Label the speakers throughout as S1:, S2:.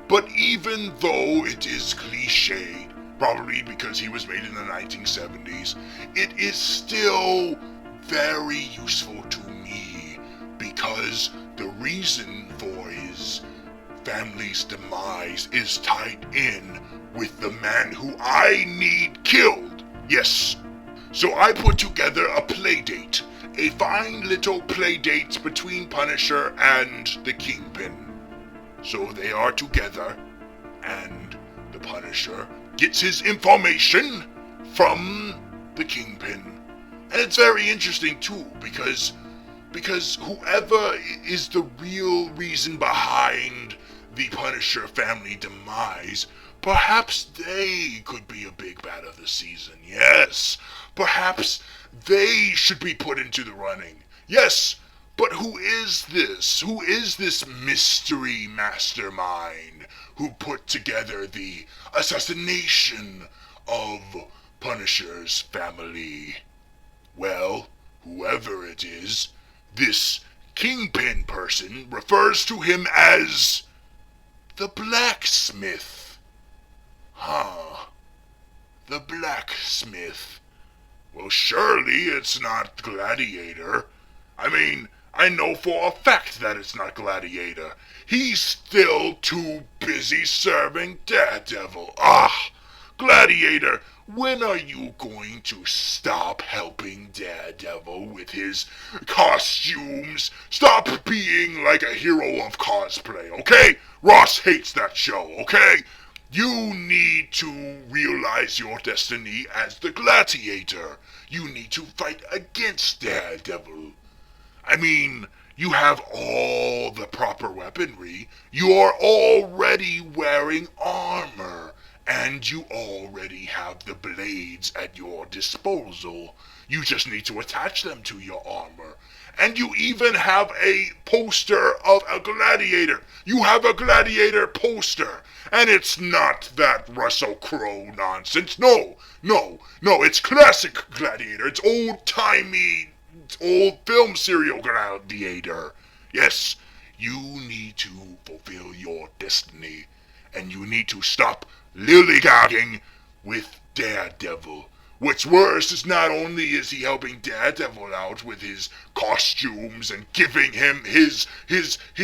S1: But even though it is cliche, probably because he was made in the 1970s, it is still very useful to me because the reason for his family's demise is tied in with the man who I need killed. Yes. So I put together a playdate, a fine little playdate between Punisher and the Kingpin. So they are together, and the Punisher gets his information from the Kingpin. And it's very interesting too, because whoever is the real reason behind the Punisher family demise, perhaps they could be a big bad of the season. Yes, perhaps they should be put into the running. Yes, but who is this? Who is this mystery mastermind who put together the assassination of Punisher's family? Well, whoever it is, this Kingpin person refers to him as the blacksmith. Huh. The blacksmith. Well, surely it's not Gladiator. I mean, I know for a fact that it's not Gladiator. He's still too busy serving Daredevil. Ah, Gladiator, when are you going to stop helping Daredevil with his costumes? Stop being like a hero of cosplay, okay? Ross hates that show, okay? You need to realize your destiny as the Gladiator. You need to fight against Daredevil. I mean, you have all the proper weaponry. You're already wearing armor. And you already have the blades at your disposal. You just need to attach them to your armor. And you even have a poster of a gladiator. You have a gladiator poster. And it's not that Russell Crowe nonsense. No, it's classic Gladiator. It's old-timey, old film serial Gladiator. Yes, you need to fulfill your destiny. And you need to stop lillygagging with Daredevil. What's worse is not only is he helping Daredevil out with his costumes and giving him his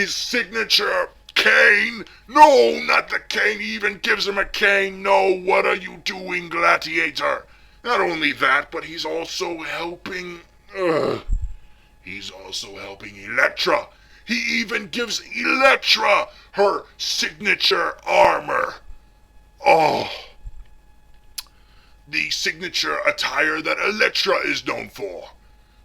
S1: signature cane. No, not the cane. He even gives him a cane. No, what are you doing, Gladiator? Not only that, but he's also helping... he's also helping Elektra. He even gives Elektra her signature armor. Oh, the signature attire that Elektra is known for.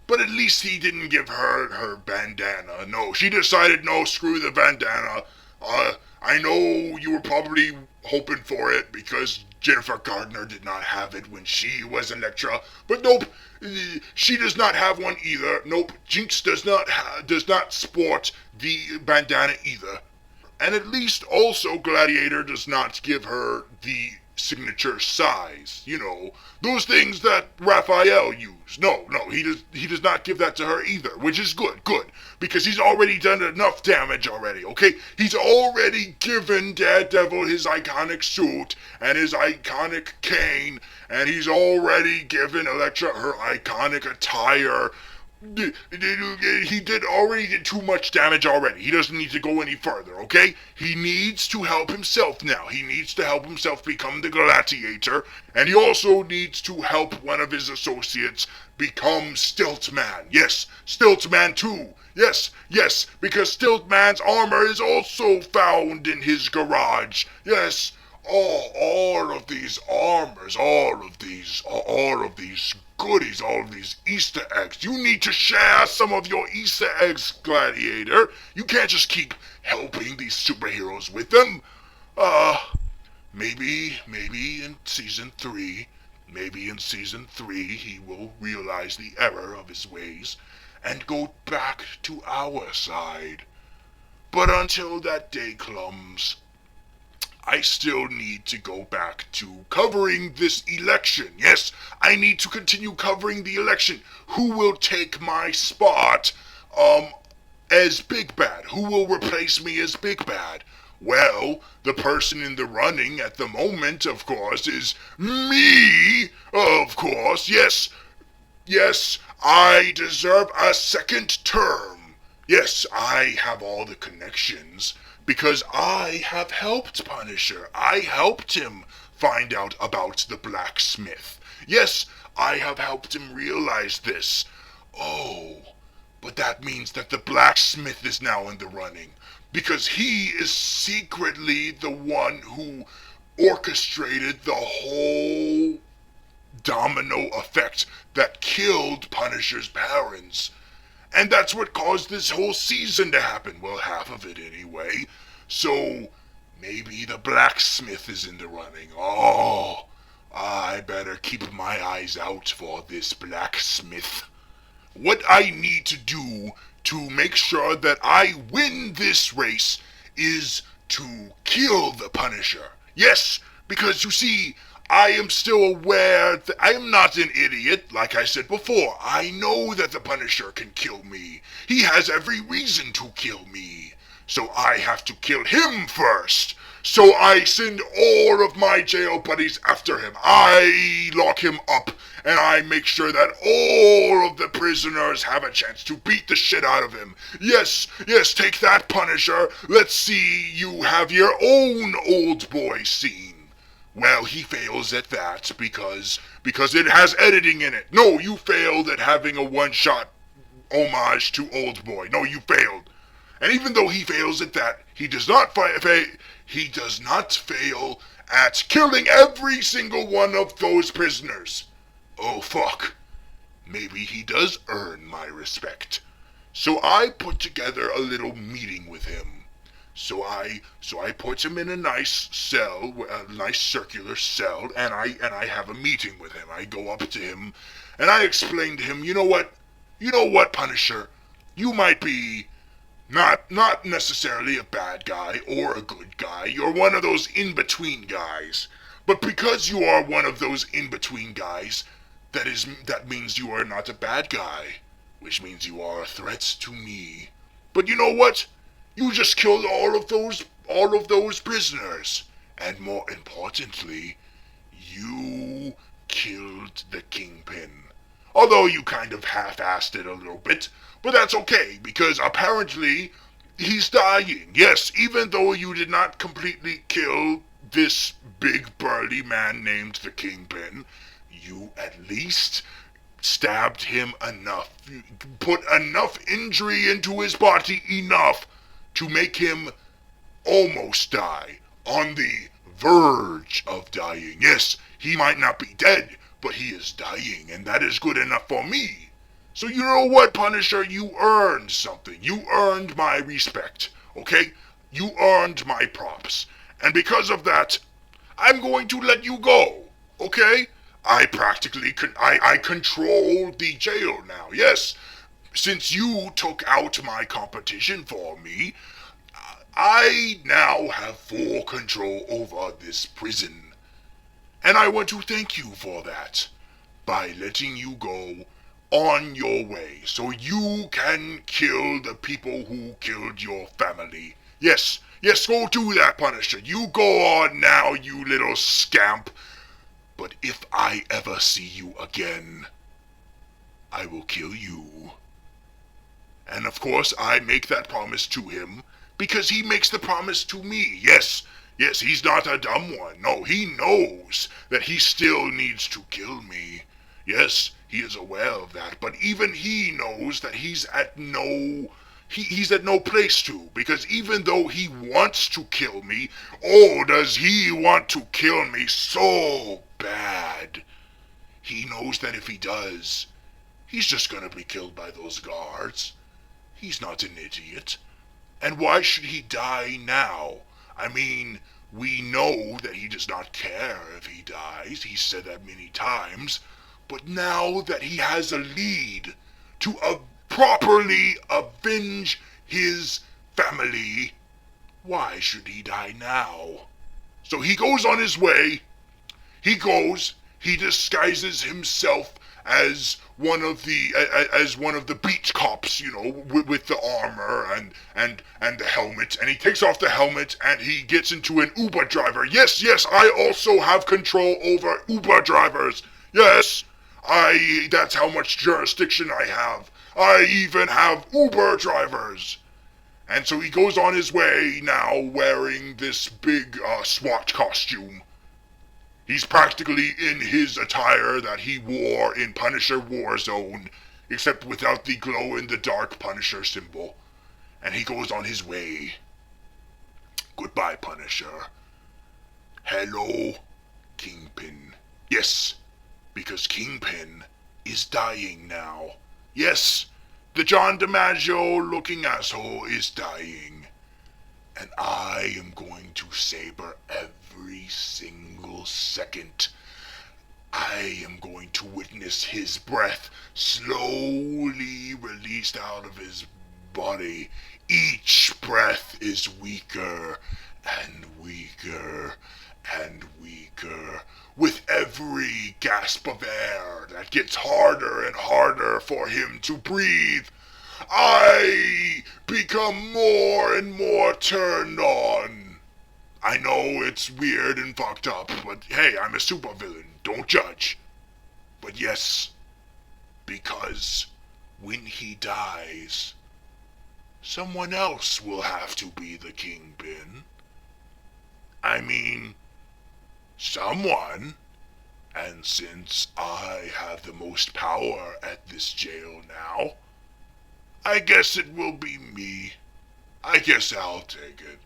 S1: But at least he didn't give her her bandana. No, she decided, no, screw the bandana. I know you were probably hoping for it because Jennifer Gardner did not have it when she was Elektra. But nope, she does not have one either. Nope, Jinx does not sport the bandana either. And at least also Gladiator does not give her the signature size. You know, those things that Raphael used. No, he does not give that to her either, which is good, because he's already done enough damage already, okay? He's already given Daredevil his iconic suit and his iconic cane, and he's already given Elektra her iconic attire. He already did too much damage already. He doesn't need to go any further, okay? He needs to help himself now. He needs to help himself become the Gladiator, and he also needs to help one of his associates become Stiltman. Yes, Stiltman too. Yes, because Stiltman's armor is also found in his garage. Yes, all of these armors, all of these goodies, all of these Easter eggs. You need to share some of your Easter eggs, Gladiator. You can't just keep helping these superheroes with them. Maybe in season 3, he will realize the error of his ways and go back to our side. But until that day comes, I still need to go back to covering this election. Yes, I need to continue covering the election. Who will take my spot as Big Bad? Who will replace me as Big Bad? Well, the person in the running at the moment, of course, is me, of course. Yes, yes, I deserve a second term. Yes, I have all the connections because I have helped Punisher. I helped him find out about the blacksmith. Yes, I have helped him realize this. Oh, but that means that the blacksmith is now in the running because he is secretly the one who orchestrated the whole domino effect that killed Punisher's parents. And that's what caused this whole season to happen. Well, half of it anyway. So maybe the blacksmith is in the running. Oh, I better keep my eyes out for this blacksmith. What I need to do to make sure that I win this race is to kill the Punisher. Yes, because you see, I am still aware that I am not an idiot, like I said before. I know that the Punisher can kill me. He has every reason to kill me. So I have to kill him first. So I send all of my jail buddies after him. I lock him up, and I make sure that all of the prisoners have a chance to beat the shit out of him. Yes, yes, take that, Punisher. Let's see you have your own old boy scene. Well, he fails at that because it has editing in it. No, you failed at having a one-shot homage to Old Boy. No, you failed. And even though he fails at that, he does not fail at killing every single one of those prisoners. Oh, fuck. Maybe he does earn my respect. So I put together a little meeting with him. So I put him in a nice cell, a nice circular cell, and I have a meeting with him. I go up to him, and I explain to him, you know what, Punisher, you might be not necessarily a bad guy or a good guy. You're one of those in-between guys. But because you are one of those in-between guys, that means you are not a bad guy, which means you are a threat to me. But you know what? You just killed all of those prisoners. And more importantly, you killed the Kingpin. Although you kind of half-assed it a little bit, but that's okay, because apparently he's dying. Yes, even though you did not completely kill this big burly man named the Kingpin, you at least stabbed him enough, put enough injury into his body enough to make him almost die, on the verge of dying. Yes, he might not be dead, but he is dying, and that is good enough for me. So you know what, Punisher? You earned something. You earned my respect, okay? You earned my props. And because of that, I'm going to let you go, okay? I practically I control the jail now, yes. Since you took out my competition for me, I now have full control over this prison. And I want to thank you for that, by letting you go on your way, so you can kill the people who killed your family. Yes, go do that, Punisher. You go on now, you little scamp. But if I ever see you again, I will kill you. And of course I make that promise to him, because he makes the promise to me. Yes, he's not a dumb one. No, he knows that he still needs to kill me. Yes, he is aware of that, but even he knows that he's at no place to, because even though he wants to kill me, oh, does he want to kill me so bad. He knows that if he does, he's just gonna be killed by those guards. He's not an idiot. And why should he die now? I mean, we know that he does not care if he dies. He's said that many times. But now that he has a lead to properly avenge his family, why should he die now? So he goes on his way. He disguises himself as one of the beach cops, with the armor and the helmet, and he takes off the helmet and he gets into an Uber driver. Yes, I also have control over Uber drivers. Yes, that's how much jurisdiction I have. I even have Uber drivers. And so he goes on his way now wearing this big SWAT costume. He's practically in his attire that he wore in Punisher Warzone, except without the glow-in-the-dark Punisher symbol. And he goes on his way. Goodbye, Punisher. Hello, Kingpin. Yes, because Kingpin is dying now. Yes, the John DiMaggio-looking asshole is dying. And I am going to savor every single second. I am going to witness his breath slowly released out of his body. Each breath is weaker and weaker and weaker. With every gasp of air that gets harder and harder for him to breathe, I become more and more turned on. I know it's weird and fucked up, but hey, I'm a supervillain. Don't judge. But yes, because when he dies, someone else will have to be the Kingpin. I mean, someone. And since I have the most power at this jail now, I guess it will be me. I guess I'll take it.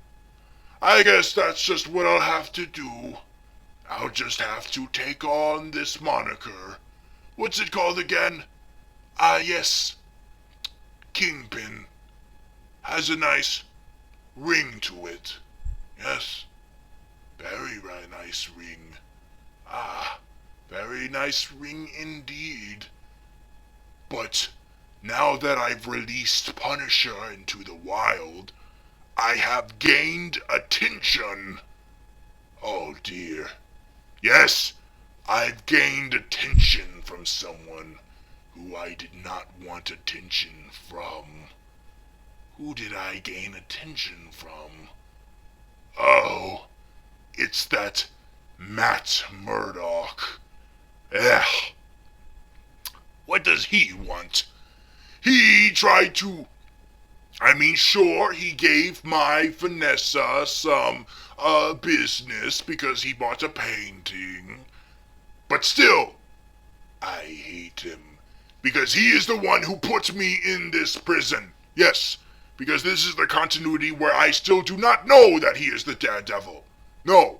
S1: I guess that's just what I'll have to do. I'll just have to take on this moniker. What's it called again? Yes. Kingpin. Has a nice ring to it. Yes. Very nice ring. Very nice ring indeed. But now that I've released Punisher into the wild, I have gained attention. Oh dear. Yes, I've gained attention from someone who I did not want attention from. Who did I gain attention from? Oh, it's that Matt Murdock. Ugh. What does he want? He tried to... sure, he gave my Vanessa some business because he bought a painting. But still, I hate him. Because he is the one who put me in this prison. Yes, because this is the continuity where I still do not know that he is the Daredevil. No.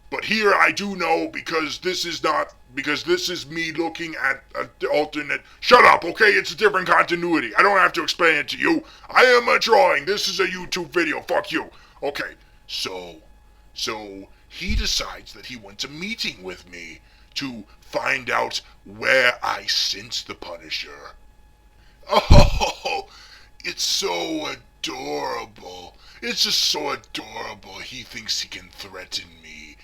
S1: But here I do know because this is me looking at an alternate... Shut up, okay? It's a different continuity. I don't have to explain it to you. I am a drawing. This is a YouTube video. Fuck you. Okay, so he decides that he wants a meeting with me to find out where I sent the Punisher. Oh, it's so adorable. It's just so adorable. He thinks he can threaten me.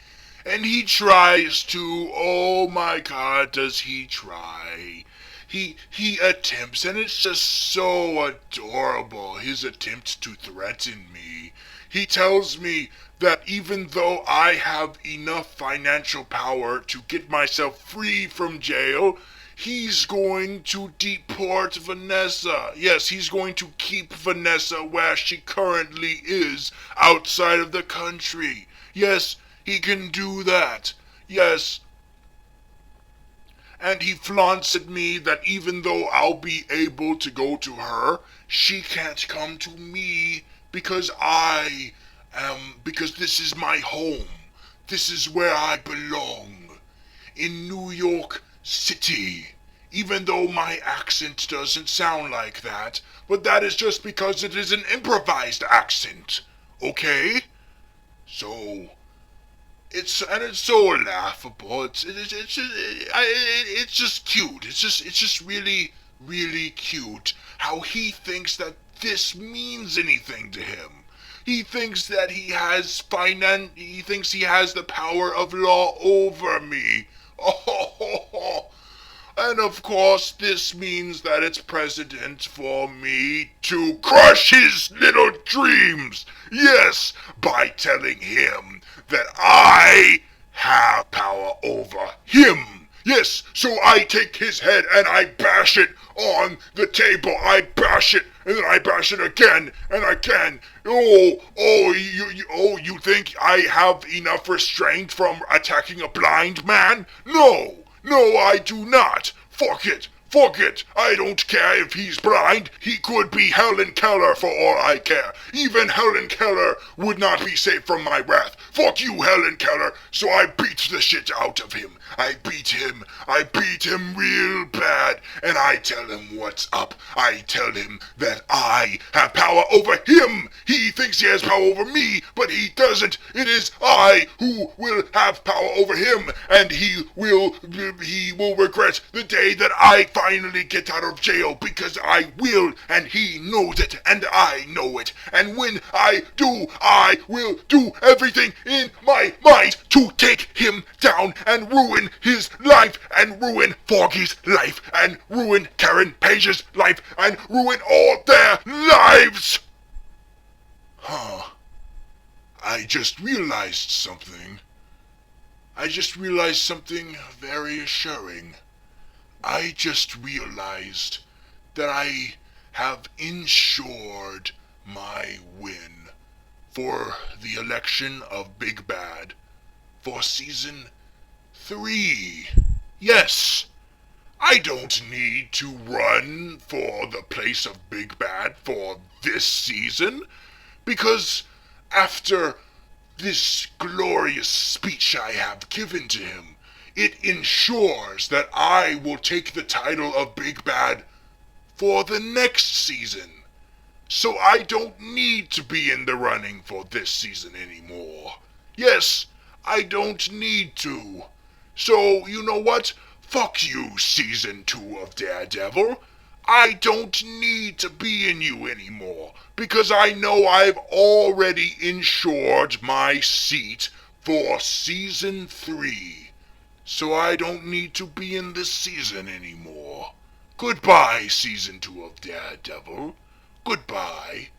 S1: And he tries to. Oh my God, does he try? He attempts, and it's just so adorable, his attempt to threaten me. He tells me that even though I have enough financial power to get myself free from jail, he's going to deport Vanessa. Yes, he's going to keep Vanessa where she currently is, outside of the country. Yes, he can do that. Yes. And he flaunts at me that even though I'll be able to go to her, she can't come to me because because this is my home. This is where I belong. In New York City. Even though my accent doesn't sound like that, but that is just because it is an improvised accent. Okay? So... It's so laughable. It's just cute. It's just really, really cute how he thinks that this means anything to him. He thinks that he has the power of law over me. Oh, And of course, this means that it's precedent for me to crush his little dreams. Yes, by telling him that I have power over him. Yes, so I take his head and I bash it on the table. I bash it and then I bash it again and again. You think I have enough restraint from attacking a blind man? No, I do not. Fuck it. I don't care if he's blind. He could be Helen Keller for all I care. Even Helen Keller would not be safe from my wrath. Fuck you, Helen Keller. So I beat the shit out of him. I beat him real bad. And I tell him what's up. I tell him that I have power over him. He thinks he has power over me, but he doesn't. It is I who will have power over him. And he will regret the day that I finally get out of jail, because I will, and he knows it, and I know it. And when I do, I will do everything in my might to take him down and ruin his life, and ruin Foggy's life, and ruin Karen Page's life, and ruin all their lives. I just realized something. Very assuring. I just realized that I have insured my win for the election of Big Bad for Season 3. Yes, I don't need to run for the place of Big Bad for this season, because after this glorious speech I have given to him, it ensures that I will take the title of Big Bad for the next season. So I don't need to be in the running for this season anymore. Yes, I don't need to. So, you know what? Fuck you, Season 2 of Daredevil. I don't need to be in you anymore, because I know I've already insured my seat for Season 3. So I don't need to be in this season anymore. Goodbye, Season 2 of Daredevil. Goodbye.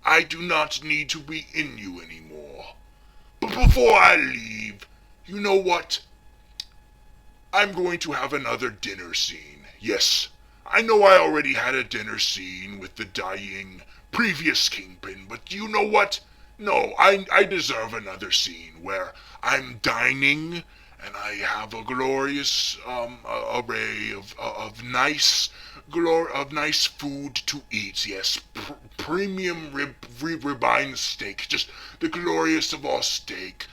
S1: I do not need to be in you anymore. But before I leave, you know what? I'm going to have another dinner scene. Yes, I know I already had a dinner scene with the dying previous Kingpin, but you know what? No, I deserve another scene where I'm dining and I have a glorious array of nice food to eat. Yes, premium ribeye steak, just the glorious of all steak,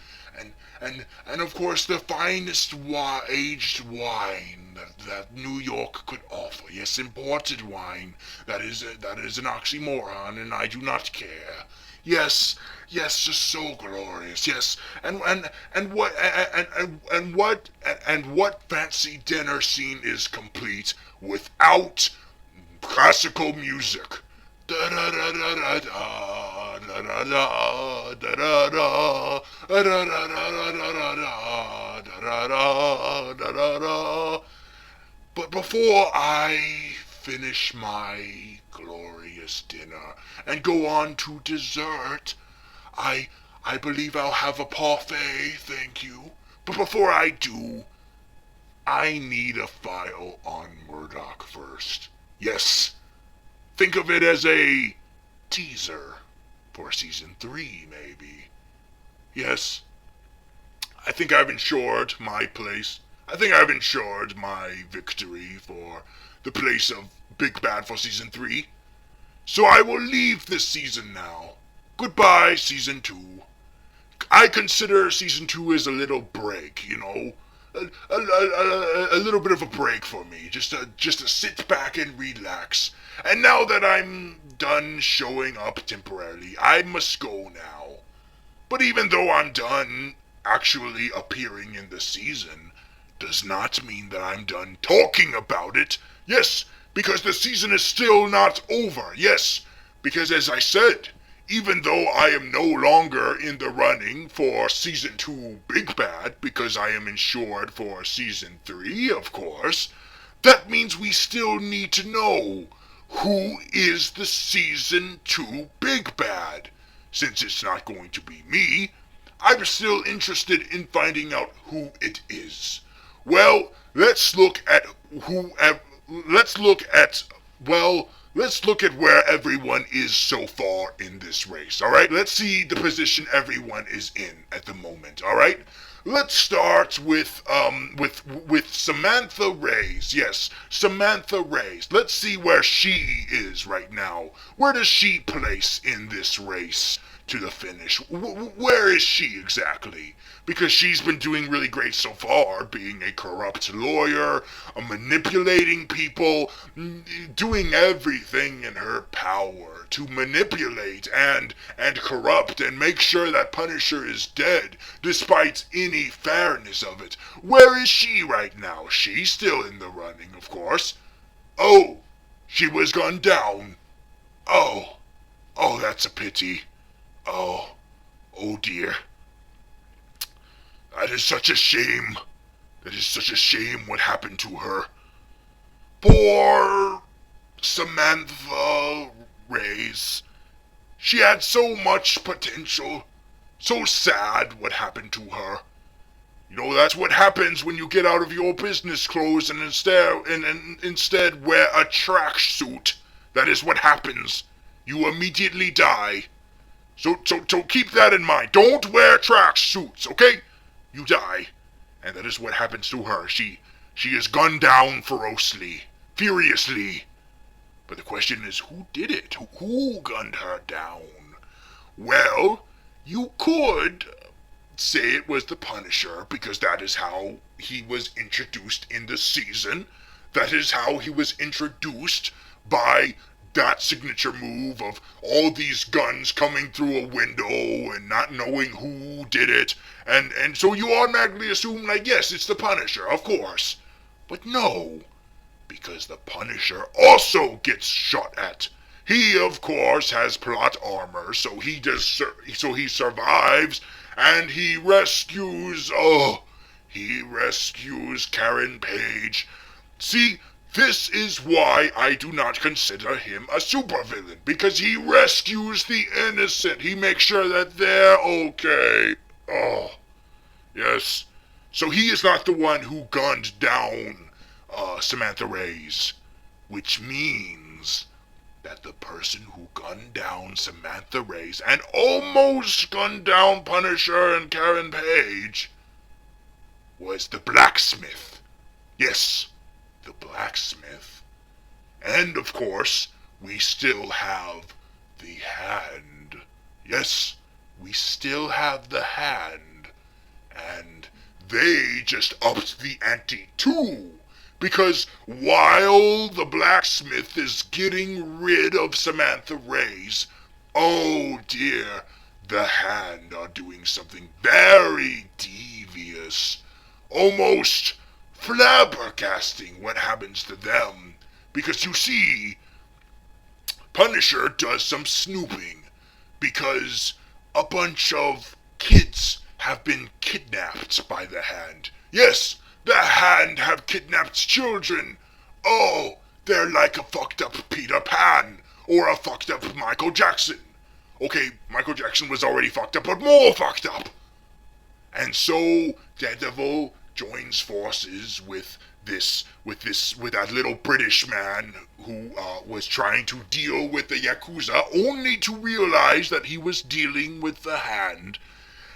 S1: and of course the finest aged wine that New York could offer. Yes, imported wine. That is an oxymoron, and I do not care. Yes, just so glorious. Yes, and what fancy dinner scene is complete without classical music? Da da da da da da da da da da da da da da. But before I finish my glorious dinner and go on to dessert, I believe I'll have a parfait, thank you. But before I do, I need a file on Murdoch first. Yes, think of it as a teaser for Season 3, maybe. Yes, I think I've insured my place. I think I've insured my victory for the place of Big Bad for Season 3. So I will leave this season now. Goodbye, Season 2. I consider Season 2 as a little break, you know. A little bit of a break for me. Just to sit back and relax. And now that I'm done showing up temporarily, I must go now. But even though I'm done actually appearing in the season, does not mean that I'm done talking about it. Yes, because the season is still not over. Yes, because as I said, even though I am no longer in the running for Season 2 Big Bad, because I am insured for Season 3, of course, that means we still need to know who is the season 2 big bad. Since it's not going to be me, I'm still interested in finding out who it is. Well, let's look at let's look at let's look at where everyone is so far in this race. All right? Let's see the position everyone is in at the moment. All right? Let's start with Samantha Reyes. Yes, Samantha Reyes. Let's see where she is right now. Where does she place in this race to the finish? Where is she exactly? Because she's been doing really great so far, being a corrupt lawyer, manipulating people, doing everything in her power to manipulate and corrupt and make sure that Punisher is dead, despite any fairness of it. Where is she right now? She's still in the running, of course. Oh, she was gunned down. Oh, that's a pity. Oh dear. That is such a shame. That is such a shame what happened to her. Poor Samantha Reyes. She had so much potential. So sad what happened to her. You know, that's what happens when you get out of your business clothes and instead wear a tracksuit. That is what happens. You immediately die. So keep that in mind. Don't wear tracksuits, okay? You die. And that is what happens to her. She is gunned down furiously. But the question is, who did it? Who gunned her down? Well, you could say it was the Punisher, because that is how he was introduced in the season. That is how he was introduced, by that signature move of all these guns coming through a window and not knowing who did it. And so you automatically assume, like, yes, it's the Punisher, of course. But no, because the Punisher also gets shot at. He, of course, has plot armor, so he survives, and he rescues Karen Page. See, this is why I do not consider him a supervillain, because he rescues the innocent. He makes sure that they're okay. Oh, yes. So he is not the one who gunned down Samantha Reyes, which means that the person who gunned down Samantha Reyes and almost gunned down Punisher and Karen Page was the blacksmith. Yes, the blacksmith. And of course, we still have the Hand. Yes, we still have the Hand. And they just upped the ante too. Because while the blacksmith is getting rid of Samantha Reyes, oh dear, the Hand are doing something very devious. Almost flabbergasting what happens to them. Because you see, Punisher does some snooping. Because a bunch of kids have been kidnapped by the Hand. Yes, the Hand have kidnapped children. Oh, they're like a fucked up Peter Pan or a fucked up Michael Jackson. Okay, Michael Jackson was already fucked up, but more fucked up. And so Daredevil joins forces with that little British man who was trying to deal with the Yakuza, only to realize that he was dealing with the Hand.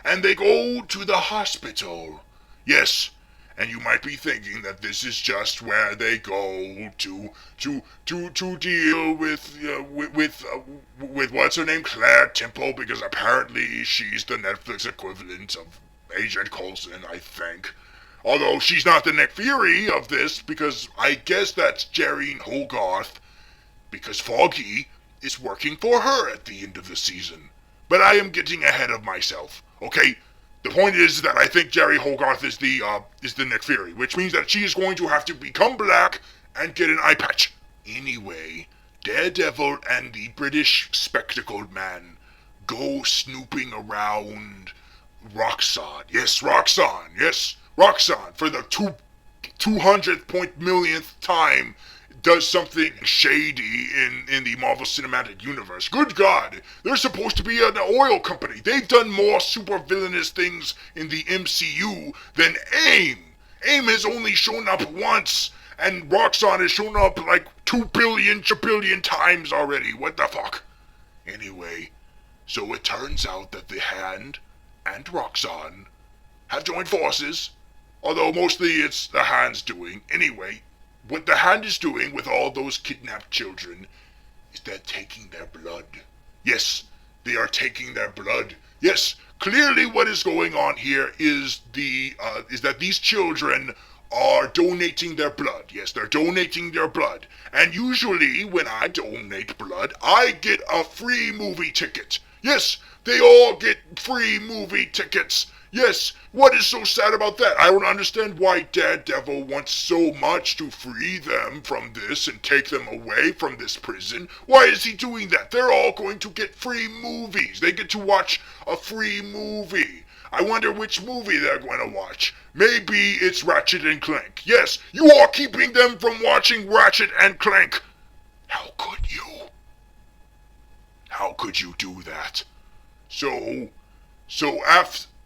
S1: And they go to the hospital. Yes, and you might be thinking that this is just where they go to deal with what's her name, Claire Temple, because apparently she's the Netflix equivalent of Agent Coulson, I think. Although she's not the Nick Fury of this, because I guess that's Jerry Hogarth, because Foggy is working for her at the end of the season. But I am getting ahead of myself, okay? The point is that I think Jerry Hogarth is the Nick Fury, which means that she is going to have to become black and get an eye patch. Anyway, Daredevil and the British spectacled man go snooping around Roxxon. Yes, Roxxon. Yes, Roxxon for the 200th point millionth time does something shady in the Marvel Cinematic Universe. Good God, they're supposed to be an oil company. They've done more super villainous things in the MCU than AIM. AIM has only shown up once, and Roxxon has shown up like 2 billion times already. What the fuck? Anyway, so it turns out that the Hand and Roxxon have joined forces, although mostly it's the Hand's doing. Anyway, what the Hand is doing with all those kidnapped children is they're taking their blood. Yes, they are taking their blood. Yes, clearly what is going on here is that these children are donating their blood. Yes, they're donating their blood. And usually when I donate blood, I get a free movie ticket. Yes, they all get free movie tickets. Yes, what is so sad about that? I don't understand why Daredevil wants so much to free them from this and take them away from this prison. Why is he doing that? They're all going to get free movies. They get to watch a free movie. I wonder which movie they're going to watch. Maybe it's Ratchet and Clank. Yes, you are keeping them from watching Ratchet and Clank. How could you? How could you do that?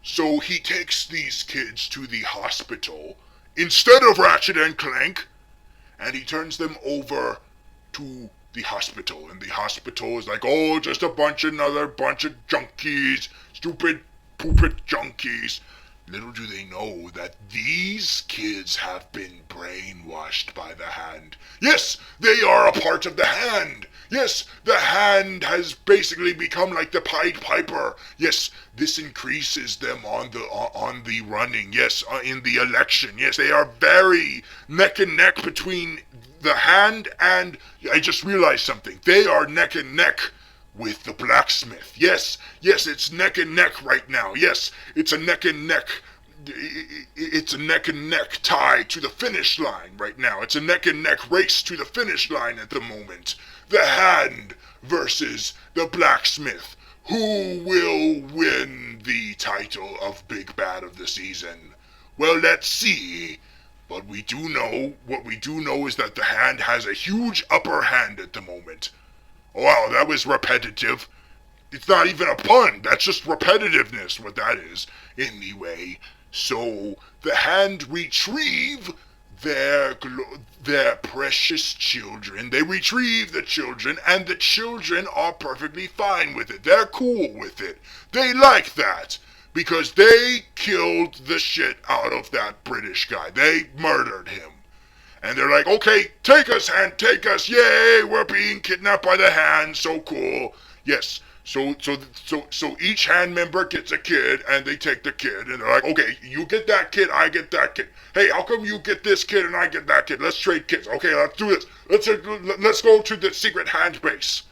S1: So he takes these kids to the hospital instead of Ratchet and Clank, and he turns them over to the hospital. And the hospital is like, oh, just another bunch of junkies, stupid poopit junkies. Little do they know that these kids have been brainwashed by the Hand. Yes, they are a part of the Hand. Yes, the Hand has basically become like the Pied Piper. Yes, this increases them on the running. Yes, in the election. Yes, they are very neck and neck between the Hand and, I just realized something. They are neck and neck with the blacksmith. Yes, it's neck and neck right now. Yes, it's a neck and neck. It's a neck and neck tie to the finish line right now. It's a neck and neck race to the finish line at the moment. The Hand versus the blacksmith. Who will win the title of Big Bad of the season? Well, let's see. But what we do know is that the Hand has a huge upper hand at the moment. Wow, that was repetitive. It's not even a pun. That's just repetitiveness, what that is. Anyway, so the Hand retrieve their precious children. They retrieve the children, and the children are perfectly fine with it. They're cool with it. They like that, because they killed the shit out of that British guy. They murdered him. And they're like, okay, take us, Hand, take us. Yay, we're being kidnapped by the Hand. So cool. Yes. So each Hand member gets a kid, and they take the kid, and they're like, okay, you get that kid, I get that kid. Hey, how come you get this kid and I get that kid? Let's trade kids. Okay, let's do this. Let's go to the secret Hand base.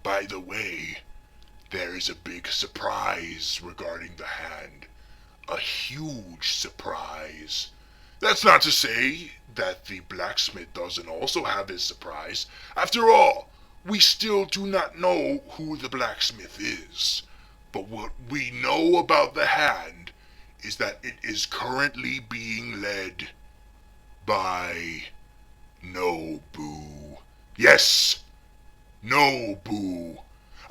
S1: By the way, there is a big surprise regarding the Hand. A huge surprise. That's not to say that the blacksmith doesn't also have his surprise. After all, we still do not know who the blacksmith is. But what we know about the Hand is that it is currently being led by Nobu. Yes, Nobu.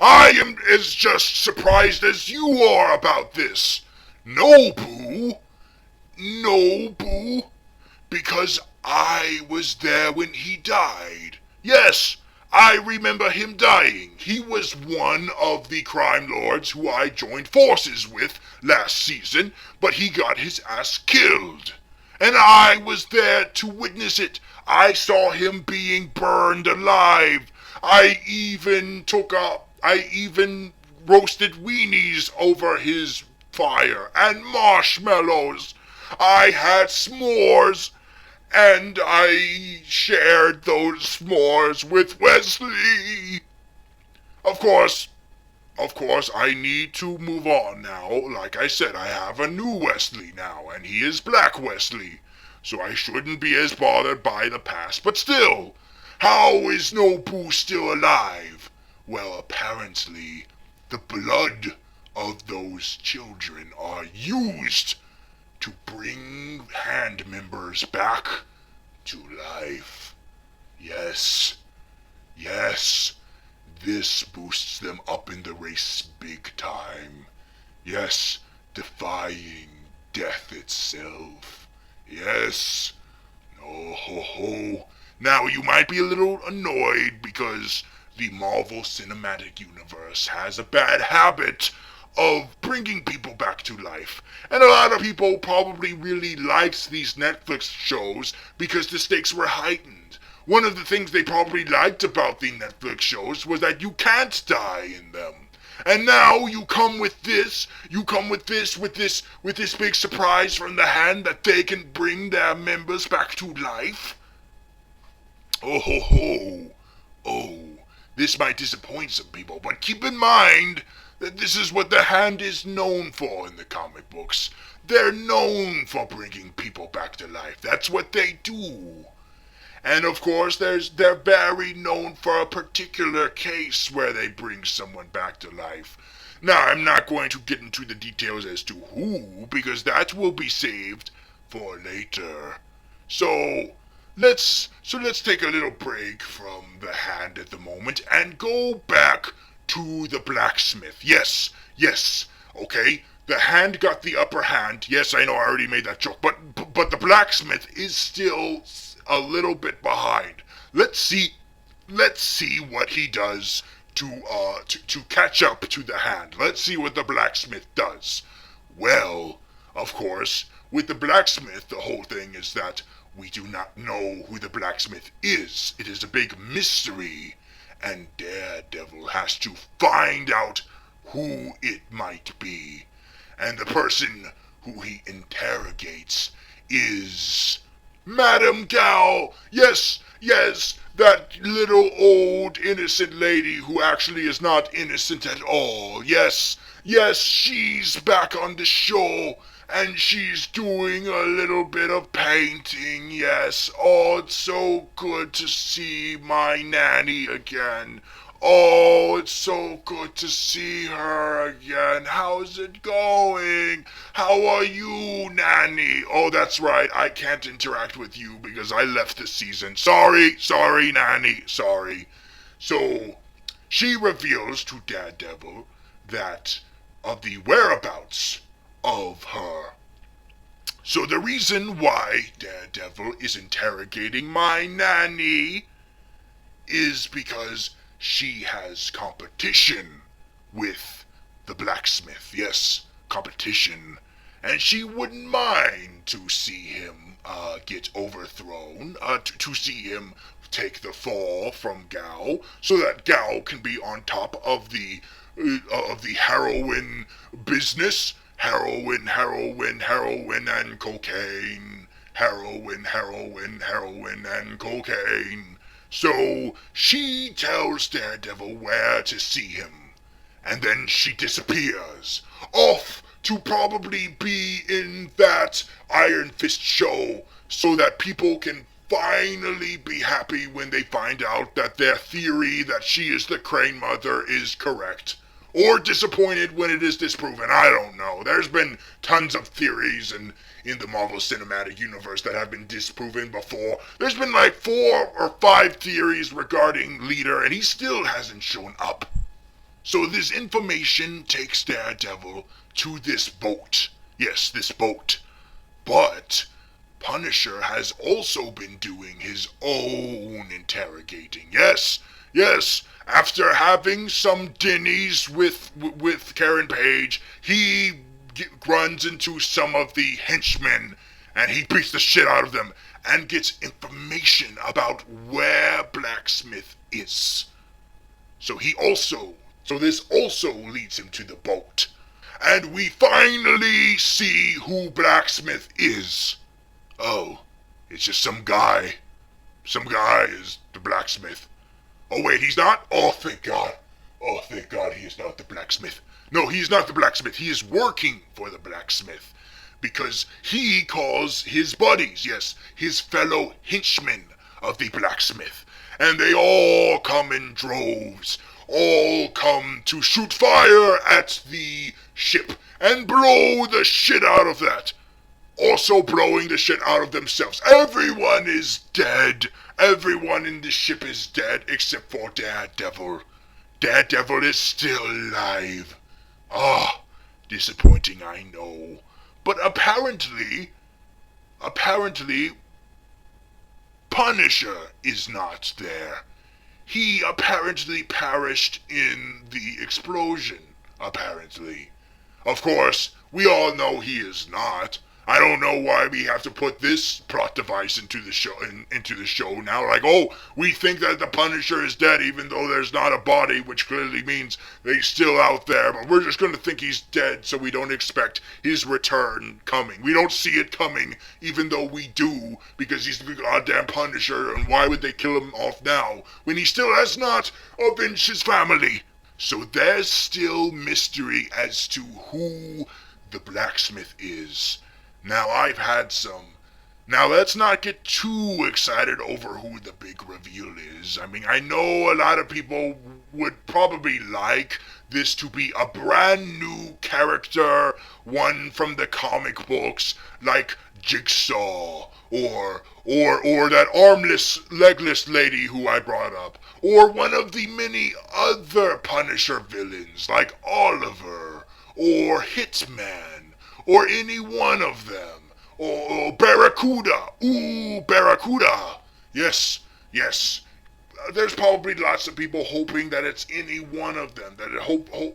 S1: I am as just surprised as you are about this. Nobu? Nobu? Because I was there when he died. Yes, I remember him dying. He was one of the crime lords who I joined forces with last season, but he got his ass killed. And I was there to witness it. I saw him being burned alive. I even roasted weenies over his fire and marshmallows. I had s'mores, and I shared those s'mores with Wesley. Of course, I need to move on now. Like I said, I have a new Wesley now, and he is Black Wesley, so I shouldn't be as bothered by the past. But still, how is Nobu still alive? Well, apparently, the blood of those children are used to bring hand members back to life. Yes, yes, this boosts them up in the race big time. Yes, defying death itself. Yes. Oh ho ho. Now you might be a little annoyed because the Marvel Cinematic Universe has a bad habit of bringing people back to life. And a lot of people probably really liked these Netflix shows because the stakes were heightened. One of the things they probably liked about the Netflix shows was that you can't die in them. And now you come with this big surprise from the hand that they can bring their members back to life. Oh ho ho. Oh, this might disappoint some people, but keep in mind that this is what the hand is known for in the comic books. They're known for bringing people back to life. That's what they do. And of course, they're very known for a particular case where they bring someone back to life. Now, I'm not going to get into the details as to who, because that will be saved for later. So let's take a little break from the hand at the moment and go back to the blacksmith. Yes, okay. The hand got the upper hand. Yes, I know I already made that joke, but the blacksmith is still a little bit behind. Let's see what he does to catch up to the hand. Let's see what the blacksmith does. Well, of course, with the blacksmith, the whole thing is that we do not know who the blacksmith is. It is a big mystery, and Daredevil has to find out who it might be. And the person who he interrogates is Madame Gal. Yes, that little old innocent lady who actually is not innocent at all. Yes, she's back on the show, and she's doing a little bit of painting. Yes, oh, it's so good to see my nanny again. Oh, it's so good to see her again. How's it going? How are you, Nanny? Oh, that's right. I can't interact with you because I left this season. Sorry, Nanny. Sorry. So, she reveals to Daredevil that of the whereabouts of her. So the reason why Daredevil is interrogating my nanny is because she has competition with the blacksmith. Yes, competition. And she wouldn't mind to see him get overthrown, to see him take the fall from Gal, so that Gal can be on top of the heroin business. Heroin and cocaine. Heroin and cocaine. So she tells Daredevil where to see him, and then she disappears, off to probably be in that Iron Fist show, so that people can finally be happy when they find out that their theory that she is the Crane Mother is correct. Or disappointed when it is disproven. I don't know. There's been tons of theories in the Marvel Cinematic Universe that have been disproven before. There's been like 4 or 5 theories regarding Leader, and he still hasn't shown up. So this information takes Daredevil to this boat. Yes, this boat. But Punisher has also been doing his own interrogating. Yes. After having some dinnies with Karen Page, he runs into some of the henchmen, and he beats the shit out of them and gets information about where Blacksmith is. So this also leads him to the boat. And we finally see who Blacksmith is. Oh, it's just some guy. Some guy is the blacksmith. Oh wait, he's not? Oh, thank God. Oh, thank God he is not the blacksmith. No, he's not the blacksmith. He is working for the blacksmith. Because he calls his buddies, yes, his fellow henchmen of the blacksmith. And they all come in droves. All come to shoot fire at the ship and blow the shit out of that. also blowing the shit out of themselves. Everyone is dead. Everyone in the ship is dead except for Daredevil. Daredevil is still alive. Ah, disappointing, I know. But apparently, Punisher is not there. He apparently perished in the explosion, apparently. Of course, we all know he is not. I don't know why we have to put this plot device into the show now. Like, oh, we think that the Punisher is dead, even though there's not a body, which clearly means that he's still out there. But we're just gonna think he's dead, so we don't expect his return coming. We don't see it coming, even though we do, because he's the goddamn Punisher. And why would they kill him off now when he still has not avenged his family? So there's still mystery as to who the blacksmith is. Now I've had some. Now let's not get too excited over who the big reveal is. I mean, I know a lot of people would probably like this to be a brand new character, one from the comic books, like Jigsaw, or that armless, legless lady who I brought up, or one of the many other Punisher villains, like Oliver, or Hitman, or any one of them. Or Barracuda. Ooh, Barracuda. Yes. There's probably lots of people hoping that it's any one of them. That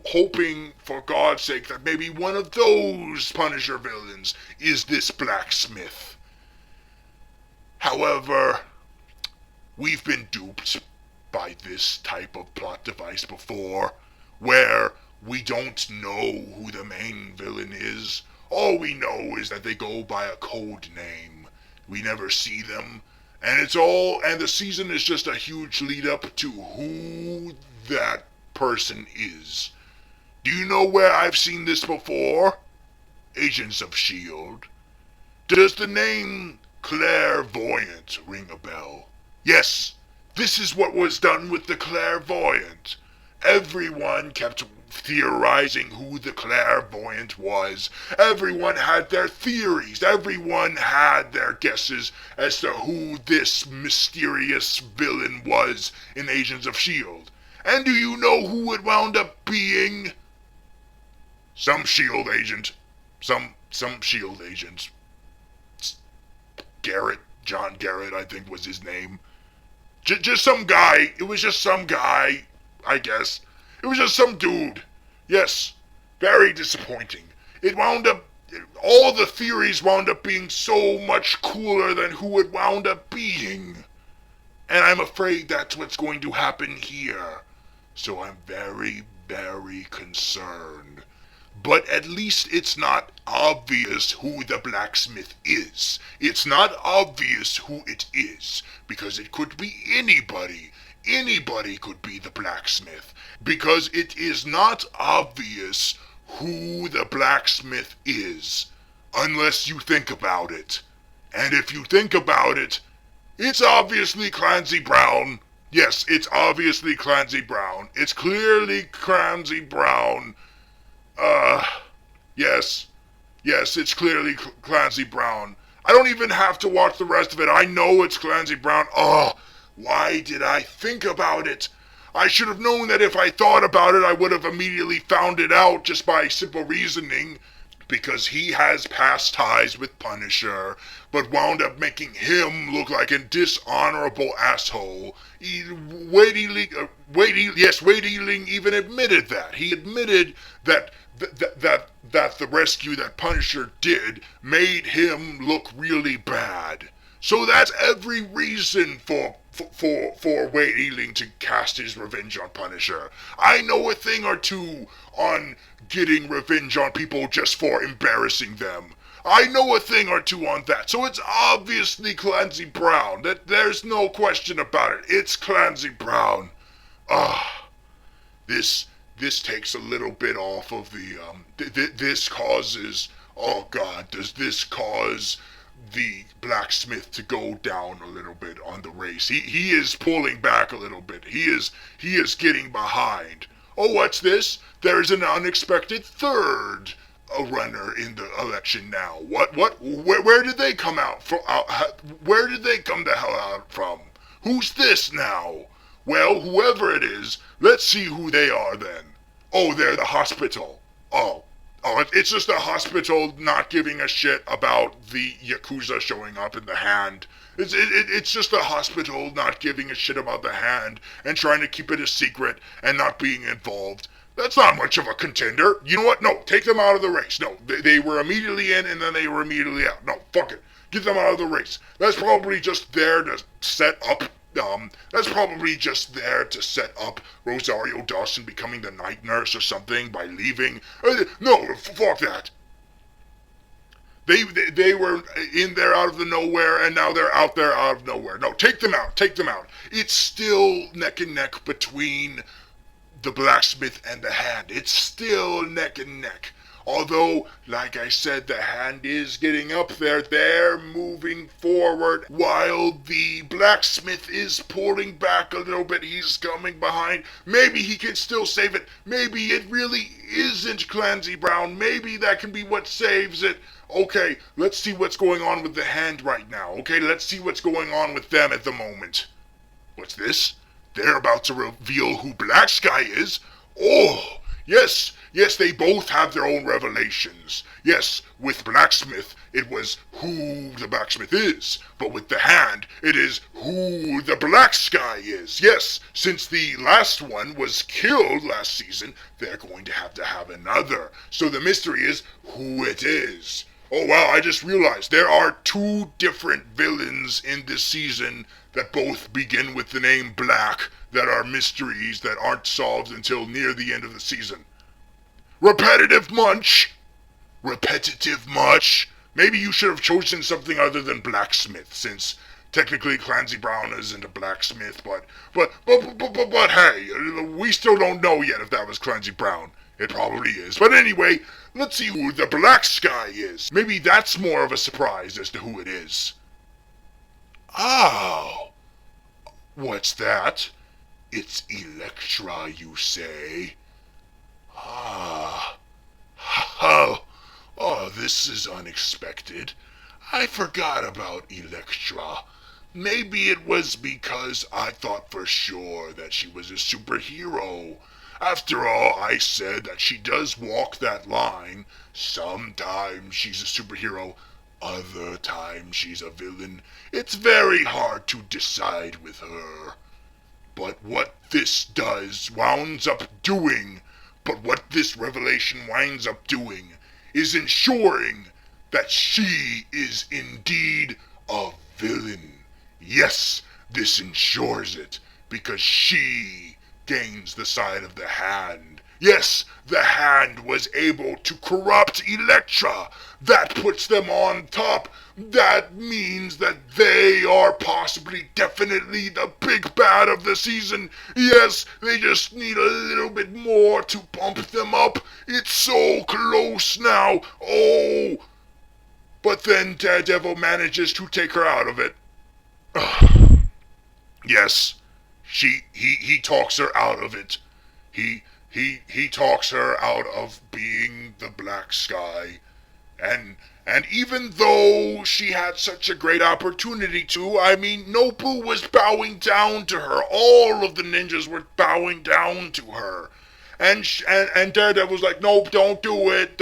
S1: hoping, for God's sake, that maybe one of those Punisher villains is this blacksmith. However, we've been duped by this type of plot device before, where we don't know who the main villain is. All we know is that they go by a code name. We never see them. And the season is just a huge lead up to who that person is. Do you know where I've seen this before? Agents of S.H.I.E.L.D. Does the name Clairvoyant ring a bell? Yes, this is what was done with the Clairvoyant. Everyone kept theorizing who the Clairvoyant was. Everyone had their theories. Everyone had their guesses as to who this mysterious villain was in Agents of S.H.I.E.L.D. And do you know who it wound up being? Some S.H.I.E.L.D. agent. Some S.H.I.E.L.D. agent. John Garrett, I think was his name. Just some guy. It was just some guy, I guess. It was just some dude. Yes, very disappointing. All the theories wound up being so much cooler than who it wound up being. And I'm afraid that's what's going to happen here. So I'm very, very concerned. But at least it's not obvious who the blacksmith is. It's not obvious who it is, because it could be anybody. Anybody could be the blacksmith, because it is not obvious who the blacksmith is, unless you think about it. And if you think about it, it's obviously Clancy Brown. Yes, it's obviously Clancy Brown. It's clearly Clancy Brown. Yes, it's clearly Clancy Brown. I don't even have to watch the rest of it. I know it's Clancy Brown. Why did I think about it? I should have known that if I thought about it, I would have immediately found it out just by simple reasoning. Because he has past ties with Punisher, but wound up making him look like a dishonorable asshole. Wade Ealing even admitted that. He admitted that the rescue that Punisher did made him look really bad. So that's every reason for Wade Ealing to cast his revenge on Punisher. I know a thing or two on getting revenge on people just for embarrassing them. I know a thing or two on that. So it's obviously Clancy Brown. There's no question about it. It's Clancy Brown. This takes a little bit off of the this causes, oh God, does this cause the blacksmith to go down a little bit on the race? He is pulling back a little bit. He is getting behind. Oh, what's this? There is an unexpected third a runner in the election now. What? Where did they come out from? Where did they come the hell out from? Who's this now? Well, whoever it is, let's see who they are then. Oh, they're the hospital. Oh, it's just a hospital not giving a shit about the Yakuza showing up in the hand. It's just a hospital not giving a shit about the hand and trying to keep it a secret and not being involved. That's not much of a contender. You know what? No, take them out of the race. No, they were immediately in and then they were immediately out. No, fuck it. Get them out of the race. That's probably just there to set up Rosario Dawson becoming the night nurse or something by leaving. No, fuck that. They were in there out of the nowhere, and now they're out there out of nowhere. No, take them out. It's still neck and neck between the blacksmith and the hand. It's still neck and neck. Although, like I said, the hand is getting up there. They're moving forward while the blacksmith is pulling back a little bit. He's coming behind. Maybe he can still save it. Maybe it really isn't Clancy Brown. Maybe that can be what saves it. Okay, let's see what's going on with the hand right now. Okay, let's see what's going on with them at the moment. What's this? They're about to reveal who Black Sky is. Oh, yes, they both have their own revelations. Yes, with Blacksmith, it was who the blacksmith is. But with the hand, it is who the Black Sky is. Yes, since the last one was killed last season, they're going to have another. So the mystery is who it is. Oh wow, I just realized there are 2 different villains in this season that both begin with the name Black that are mysteries that aren't solved until near the end of the season. Repetitive much? Maybe you should have chosen something other than blacksmith, since technically Clancy Brown isn't a blacksmith, but hey, we still don't know yet if that was Clancy Brown. It probably is. But anyway, let's see who the Black Sky is. Maybe that's more of a surprise as to who it is. Oh, what's that? It's Elektra, you say? This is unexpected. I forgot about Elektra. Maybe it was because I thought for sure that she was a superhero. After all, I said that she does walk that line. Sometimes she's a superhero, other times she's a villain. It's very hard to decide with her. But what this revelation winds up doing is ensuring that she is indeed a villain. Yes, this ensures it, because she gains the side of the hand. Yes, the hand was able to corrupt Elektra. That puts them on top. That means that they are possibly definitely the big bad of the season. Yes, they just need a little bit more to bump them up. It's so close now. Oh! But then Daredevil manages to take her out of it. Yes, he talks her out of it. He talks her out of being the Black Sky. And even though she had such a great opportunity to, Nobu was bowing down to her. All of the ninjas were bowing down to her. And Daredevil was like, nope, don't do it,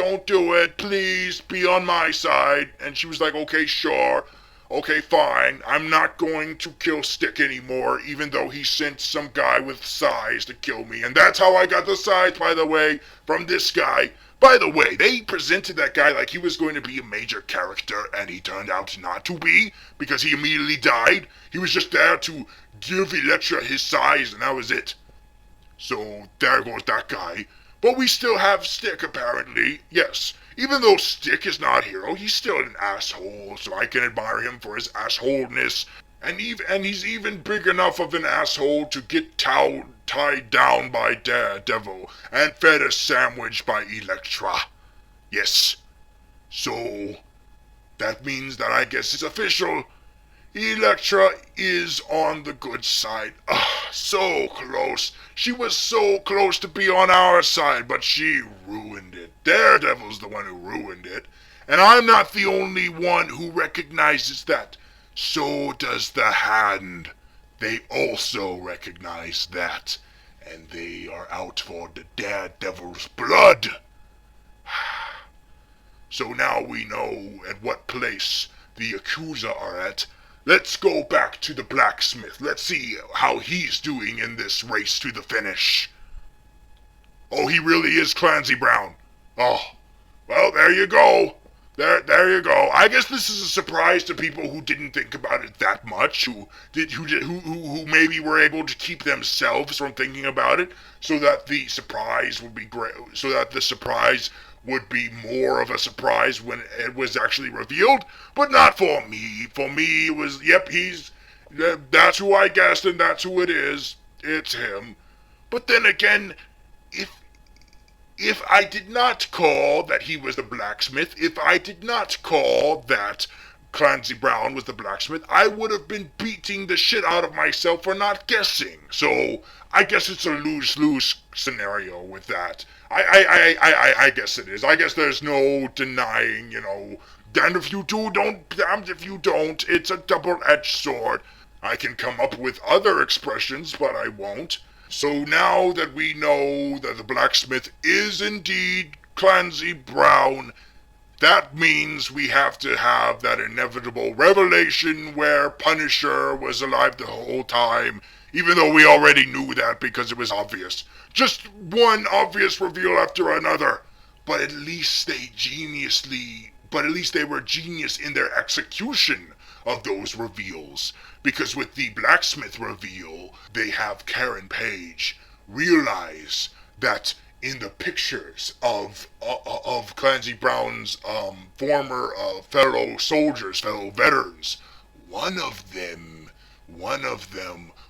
S1: please, be on my side. And she was like, okay, sure, okay, fine, I'm not going to kill Stick anymore, even though he sent some guy with size to kill me. And that's how I got the size, by the way, from this guy. By the way, they presented that guy like he was going to be a major character, and he turned out not to be, because he immediately died. He was just there to give Elektra his size, and that was it. So, there goes that guy. But we still have Stick, apparently. Yes, even though Stick is not a hero, he's still an asshole, so I can admire him for his assholeness. And he's even big enough of an asshole to get tied down by Daredevil and fed a sandwich by Elektra. Yes. So, that means that I guess it's official. Electra is on the good side. So close. She was so close to be on our side, but she ruined it. Daredevil's the one who ruined it. And I'm not the only one who recognizes that. So does the Hand. They also recognize that. And they are out for the Daredevil's blood. So now we know at what place the Yakuza are at. Let's go back to the blacksmith. Let's see how he's doing in this race to the finish. Oh, he really is Clancy Brown. Oh, well, there you go. There you go. I guess this is a surprise to people who didn't think about it that much, who maybe were able to keep themselves from thinking about it, so that the surprise would be great. So that the surprise would be more of a surprise when it was actually revealed, but not for me. For me, it was, yep, that's who I guessed, and that's who it is. It's him. But then again, if I did not call that he was the blacksmith, if I did not call that Clancy Brown was the blacksmith, I would have been beating the shit out of myself for not guessing. So I guess it's a lose-lose scenario with that. I guess it is. I guess there's no denying, damned if you do, damned if you don't. It's a double-edged sword. I can come up with other expressions, but I won't. So now that we know that the blacksmith is indeed Clancy Brown, that means we have to have that inevitable revelation where Punisher was alive the whole time, even though we already knew that because it was obvious. Just one obvious reveal after another. But at least they were genius in their execution of those reveals. Because with the blacksmith reveal, they have Karen Page realize that in the pictures of Clancy Brown's former fellow soldiers, fellow veterans, one of them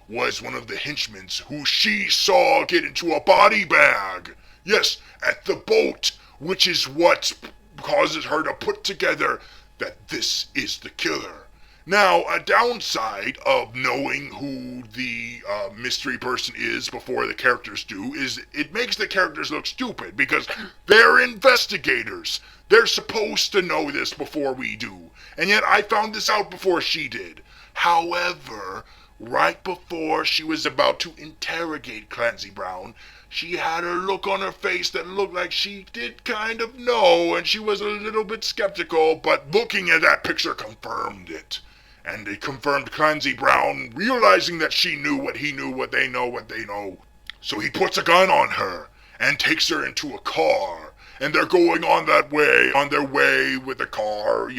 S1: was one of the henchmen who she saw get into a body bag. Yes, at the boat, which is what causes her to put together that this is the killer. Now, a downside of knowing who the mystery person is before the characters do is it makes the characters look stupid because they're investigators. They're supposed to know this before we do. And yet I found this out before she did. However, right before she was about to interrogate Clancy Brown, she had a look on her face that looked like she did kind of know, and she was a little bit skeptical, but looking at that picture confirmed it. And it confirmed Clancy Brown realizing that she knew what he knew, what they know. So he puts a gun on her and takes her into a car. And they're going on their way with the car,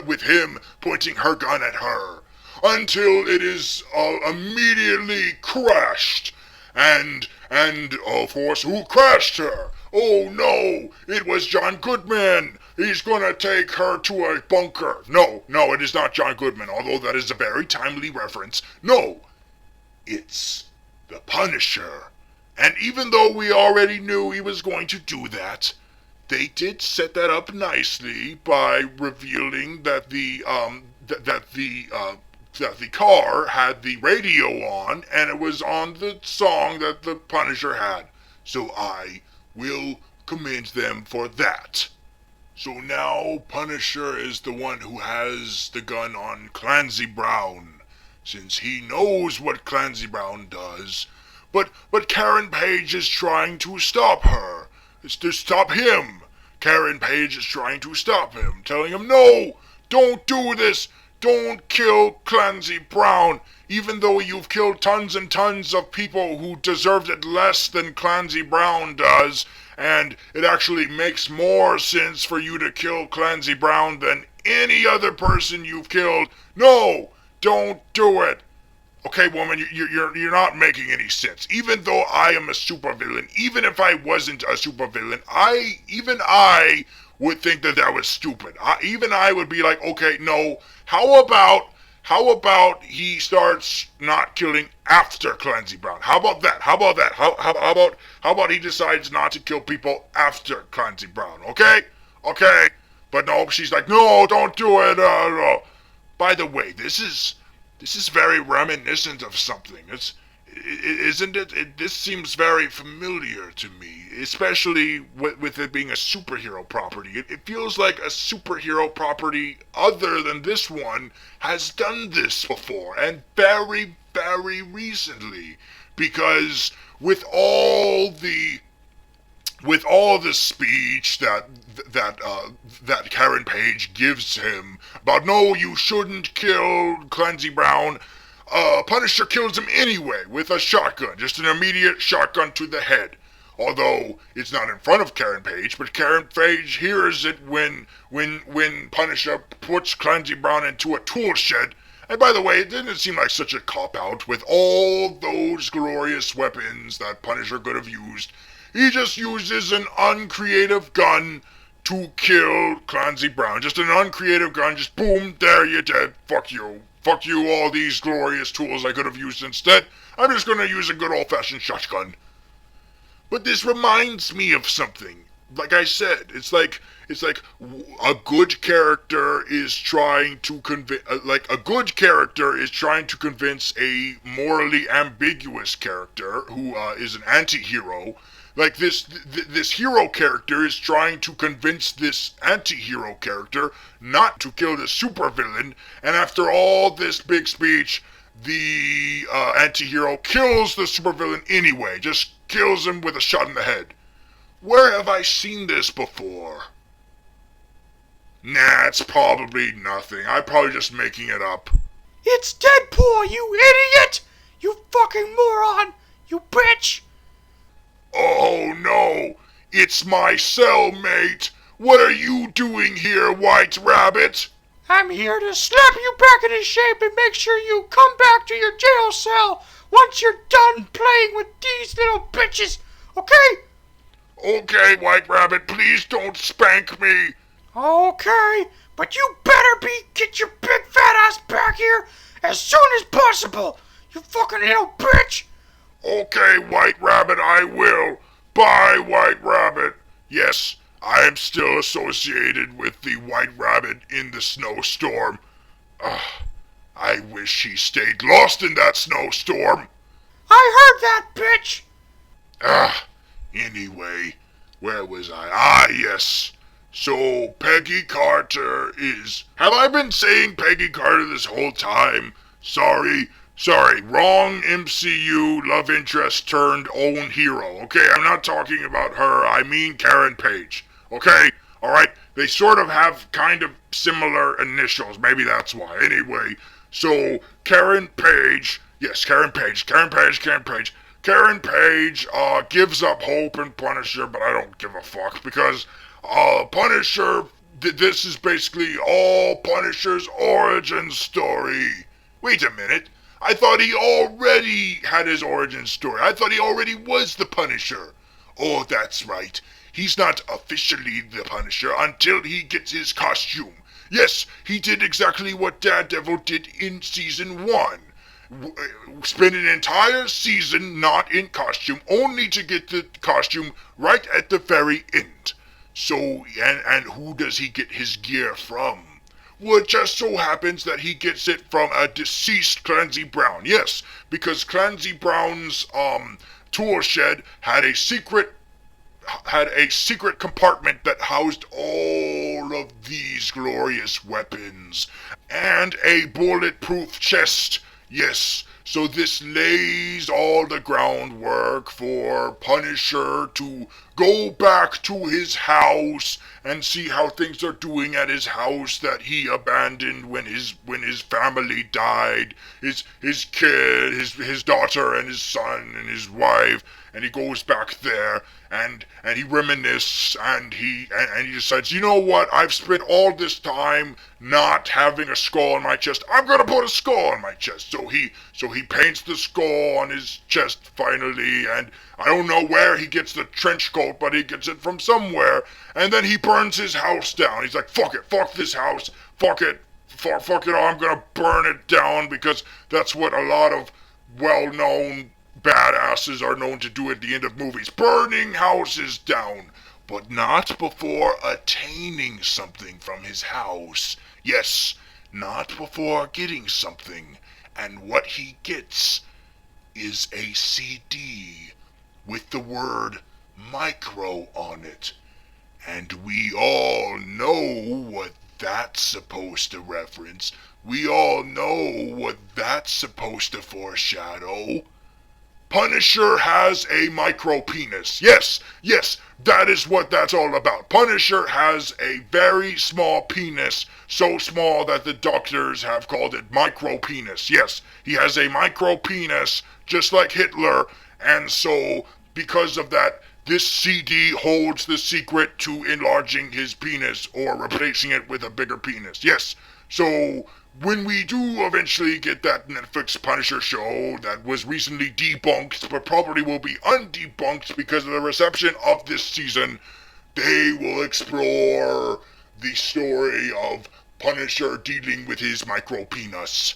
S1: with him pointing her gun at her. Until it is immediately crashed. And of course, who crashed her? Oh no, it was John Goodman. He's gonna take her to a bunker. No, it is not John Goodman, although that is a very timely reference. No, it's the Punisher. And even though we already knew he was going to do that, they did set that up nicely by revealing that the car had the radio on, and it was on the song that the Punisher had. So I will commend them for that. So now Punisher is the one who has the gun on Clancy Brown, since he knows what Clancy Brown does. But Karen Page is trying to stop her. It's to stop him. Karen Page is trying to stop him, telling him, no, don't do this. Don't kill Clancy Brown, even though you've killed tons and tons of people who deserved it less than Clancy Brown does. And it actually makes more sense for you to kill Clancy Brown than any other person you've killed. No, don't do it. Okay, woman, you're not making any sense. Even though I am a supervillain, even if I wasn't a supervillain, I would think that was stupid. Even I would be like, okay, no. How about he starts not killing after Clancy Brown? How about that? How about he decides not to kill people after Clancy Brown? Okay. But no, she's like, no, don't do it. No. By the way, this is very reminiscent of something. Isn't it? This seems very familiar to me, especially with it being a superhero property. It feels like a superhero property other than this one has done this before, and very, very recently. Because with all the speech that Karen Page gives him about no, you shouldn't kill Clancy Brown, Punisher kills him anyway with a shotgun, just an immediate shotgun to the head. Although it's not in front of Karen Page, but Karen Page hears it when Punisher puts Clancy Brown into a tool shed. And by the way, it didn't seem like such a cop-out with all those glorious weapons that Punisher could have used. He just uses an uncreative gun to kill Clancy Brown. Just an uncreative gun, just boom, there you're dead. Fuck you. Fuck you, all these glorious tools I could have used instead. I'm just gonna use a good old-fashioned shotgun. But this reminds me of something. Like I said, it's like a good character is trying to convince a morally ambiguous character who is an anti-hero. Like this hero character is trying to convince this anti-hero character not to kill the supervillain, and after all this big speech, the anti-hero kills the supervillain anyway, just kills him with a shot in the head. Where have I seen this before? Nah, it's probably nothing. I'm probably just making it up.
S2: It's Deadpool, you idiot! You fucking moron! You bitch!
S1: Oh no! It's my cellmate! What are you doing here, White Rabbit?
S2: I'm here to slap you back into shape and make sure you come back to your jail cell once you're done playing with these little bitches, okay?
S1: Okay, White Rabbit, please don't spank me.
S2: Okay, but you better get your big fat ass back here as soon as possible, you fucking little bitch!
S1: Okay, White Rabbit, I will. Bye, White Rabbit. Yes, I am still associated with the White Rabbit in the snowstorm. I wish he stayed lost in that snowstorm.
S2: I heard that, bitch!
S1: Anyway, where was I? Yes. So, Peggy Carter is... Have I been saying Peggy Carter this whole time? Sorry, wrong MCU love interest turned own hero. Okay, I'm not talking about her, I mean Karen Page. Okay? Alright? They sort of have kind of similar initials, maybe that's why. Anyway, so Karen Page, yes, Karen Page gives up hope in Punisher, but I don't give a fuck because Punisher, this is basically all Punisher's origin story. Wait a minute. I thought he already had his origin story. I thought he already was the Punisher. Oh, that's right. He's not officially the Punisher until he gets his costume. Yes, he did exactly what Daredevil did in season 1. Spend an entire season not in costume, only to get the costume right at the very end. So, and who does he get his gear from? Well, it just so happens that he gets it from a deceased Clancy Brown. Yes, because Clancy Brown's tool shed had a secret compartment that housed all of these glorious weapons and a bulletproof chest. Yes, so this lays all the groundwork for Punisher to go back to his house and see how things are doing at his house that he abandoned when his family died. His kid, his daughter and his son and his wife, and he goes back there and he reminisces and he decides, you know what, I've spent all this time not having a skull on my chest. I'm gonna put a skull on my chest. So he paints the skull on his chest finally, and I don't know where he gets the trench coat, but he gets it from somewhere, and then he burns his house down. He's like, fuck it, fuck this house, fuck it, I'm gonna burn it down, because that's what a lot of well-known badasses are known to do at the end of movies, burning houses down, but not before attaining something from his house. Yes, not before getting something, and what he gets is a CD with the word micro on it. And we all know what that's supposed to reference. We all know what that's supposed to foreshadow. Punisher has a micro penis. Yes, that is what that's all about. Punisher has a very small penis, so small that the doctors have called it micro penis. Yes, he has a micro penis, just like Hitler, and so because of that, this CD holds the secret to enlarging his penis or replacing it with a bigger penis. Yes, so when we do eventually get that Netflix Punisher show that was recently debunked, but probably will be undebunked because of the reception of this season, they will explore the story of Punisher dealing with his micropenis.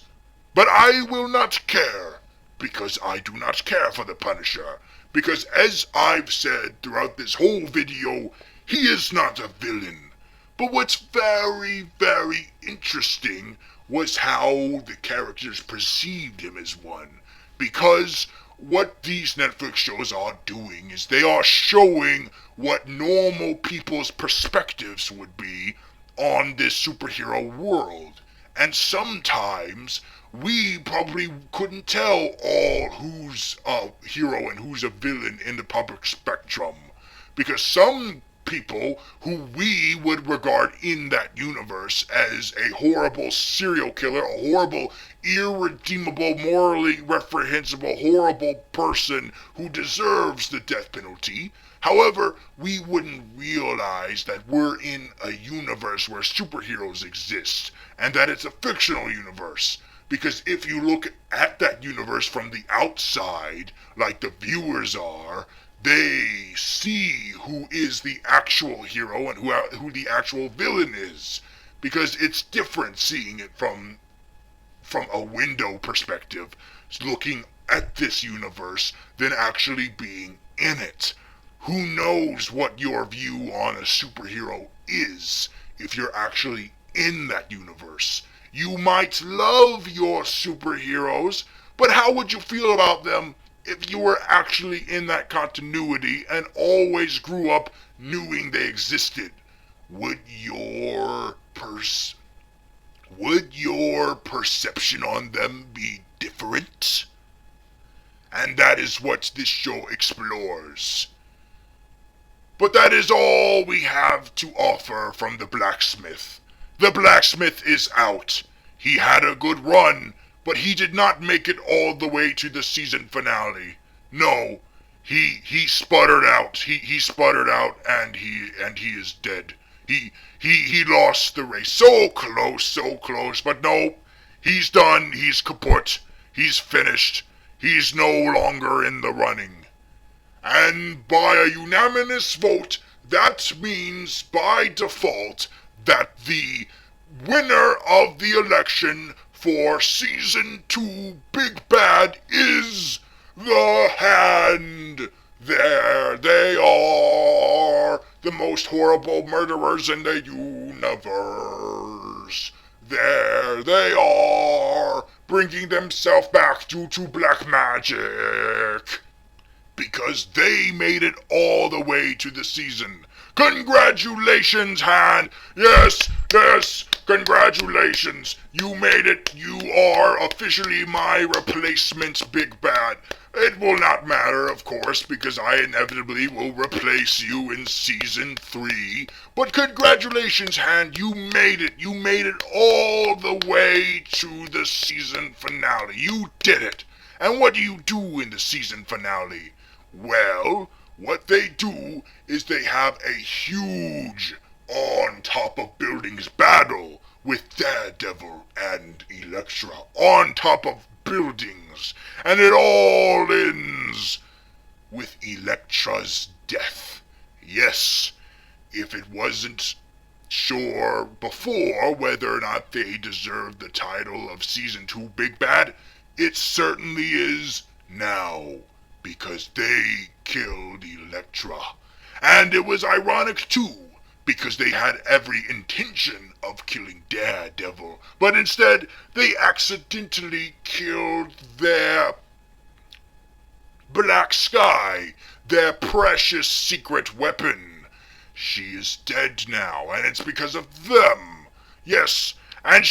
S1: But I will not care, because I do not care for the Punisher. Because as I've said throughout this whole video, he is not a villain. But what's very, very interesting was how the characters perceived him as one. Because what these Netflix shows are doing is they are showing what normal people's perspectives would be on this superhero world. And sometimes we probably couldn't tell all who's a hero and who's a villain in the public spectrum. Because some people who we would regard in that universe as a horrible serial killer, a horrible, irredeemable, morally reprehensible, horrible person who deserves the death penalty. However, we wouldn't realize that we're in a universe where superheroes exist, and that it's a fictional universe. Because if you look at that universe from the outside, like the viewers are, they see who is the actual hero and who the actual villain is. Because it's different seeing it from a window perspective, looking at this universe, than actually being in it. Who knows what your view on a superhero is if you're actually in that universe? You might love your superheroes, but how would you feel about them if you were actually in that continuity and always grew up knowing they existed? Would your perception on them be different? And that is what this show explores. But that is all we have to offer from the blacksmith. The blacksmith is out. He had a good run, but he did not make it all the way to the season finale. No, he sputtered out. He sputtered out, and he is dead. He lost the race. So close, but no, he's done. He's kaput. He's finished. He's no longer in the running. And by a unanimous vote, that means by default that the winner of the election for Season 2 Big Bad is the Hand. There they are, the most horrible murderers in the universe. There they are, bringing themselves back due to black magic. Because they made it all the way to the season. Congratulations, Hand! Yes, congratulations. You made it. You are officially my replacement Big Bad. It will not matter, of course, because I inevitably will replace you in Season 3. But congratulations, Hand. You made it. You made it all the way to the season finale. You did it. And what do you do in the season finale? Well, what they do is they have a huge on top of buildings battle with Daredevil and Elektra on top of buildings, and it all ends with Elektra's death. Yes, if it wasn't sure before whether or not they deserved the title of Season 2 Big Bad, it certainly is now, because they killed Elektra. And it was ironic, too, because they had every intention of killing Daredevil, but instead they accidentally killed their Black Sky, their precious secret weapon. She is dead now, and it's because of them. Yes, and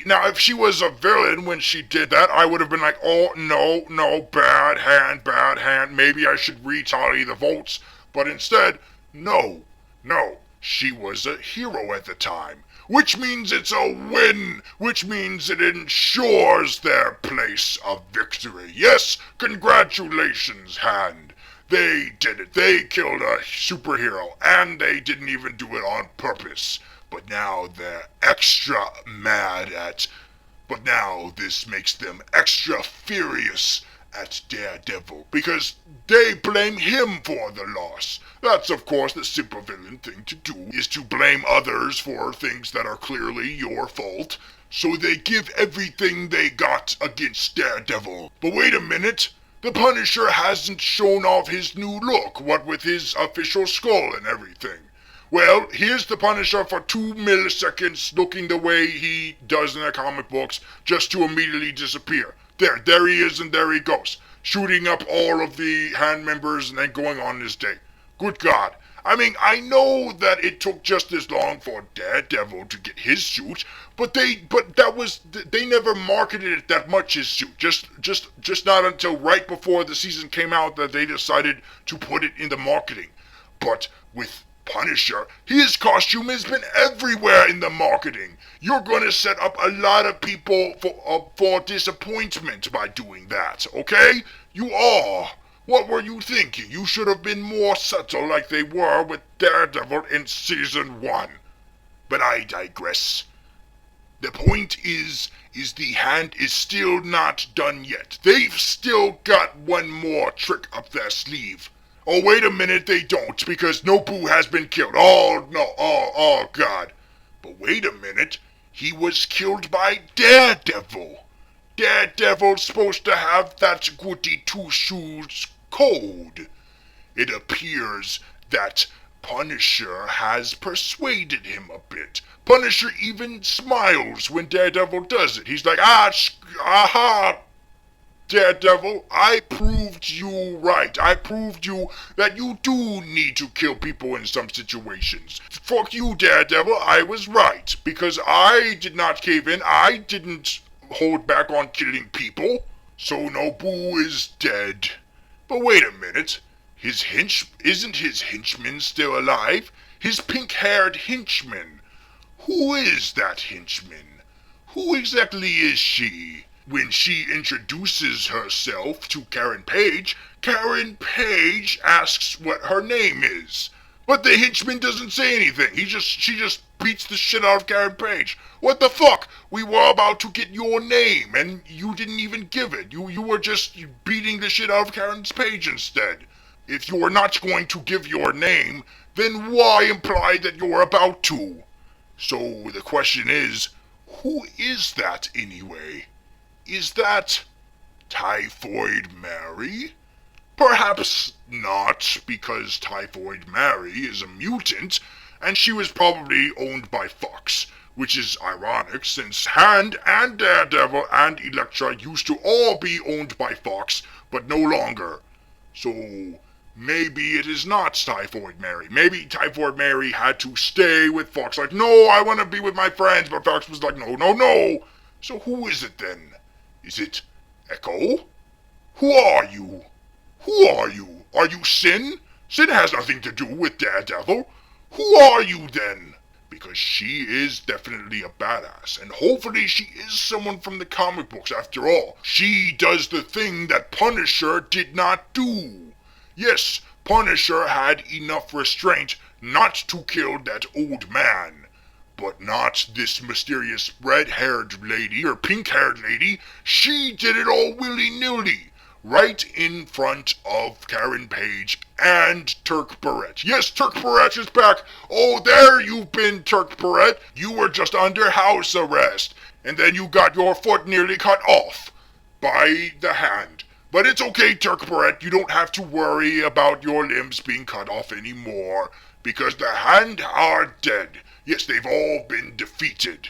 S1: now if she was a villain when she did that, I would have been like, oh, no, bad hand, maybe I should retally the votes. But instead, no, she was a hero at the time, which means it's a win, which means it ensures their place of victory. Yes, congratulations, Hand. They did it. They killed a superhero, and they didn't even do it on purpose. But now they're extra mad but now this makes them extra furious at Daredevil, because they blame him for the loss. That's, of course, the supervillain thing to do, is to blame others for things that are clearly your fault. So they give everything they got against Daredevil. But wait a minute. The Punisher hasn't shown off his new look, what with his official skull and everything. Well, here's the Punisher for 2 milliseconds looking the way he does in the comic books, just to immediately disappear. There he is, and there he goes, shooting up all of the Hand members and then going on his day. Good God. I mean, I know that it took just as long for Daredevil to get his suit, but they never marketed it that much, his suit. Just not until right before the season came out that they decided to put it in the marketing. But with Punisher, his costume has been everywhere in the marketing. You're going to set up a lot of people for disappointment by doing that, okay? You are. What were you thinking? You should have been more subtle like they were with Daredevil in Season 1. But I digress. The point is the Hand is still not done yet. They've still got one more trick up their sleeve. Oh, wait a minute, they don't, because Nobu has been killed. Oh, no, oh, God. But wait a minute, he was killed by Daredevil. Daredevil's supposed to have that goody two-shoes code. It appears that Punisher has persuaded him a bit. Punisher even smiles when Daredevil does it. He's like, aha, Daredevil, I proved you right. I proved you that you do need to kill people in some situations. Fuck you, Daredevil, I was right. Because I did not cave in. I didn't hold back on killing people. So Nobu is dead. But wait a minute. Isn't his henchman still alive? His pink-haired henchman. Who is that henchman? Who exactly is she? When she introduces herself to Karen Page asks what her name is. But the henchman doesn't say anything. She just beats the shit out of Karen Page. What the fuck? We were about to get your name, and you didn't even give it. You were just beating the shit out of Karen Page instead. If you're not going to give your name, then why imply that you're about to? So the question is, who is that anyway? Is that Typhoid Mary? Perhaps not, because Typhoid Mary is a mutant, and she was probably owned by Fox, which is ironic since Hand and Daredevil and Elektra used to all be owned by Fox, but no longer. So maybe it is not Typhoid Mary. Maybe Typhoid Mary had to stay with Fox, like, no, I want to be with my friends, but Fox was like, no. So who is it then? Is it Echo? Who are you? Are you Sin? Sin has nothing to do with Daredevil. Who are you then? Because she is definitely a badass, and hopefully she is someone from the comic books after all. She does the thing that Punisher did not do. Yes, Punisher had enough restraint not to kill that old man. But not this mysterious red-haired lady, or pink-haired lady. She did it all willy-nilly, right in front of Karen Page and Turk Barrett. Yes, Turk Barrett is back. Oh, there you've been, Turk Barrett. You were just under house arrest, and then you got your foot nearly cut off by the Hand. But it's okay, Turk Barrett. You don't have to worry about your limbs being cut off anymore. because the Hand are dead. Yes, they've all been defeated,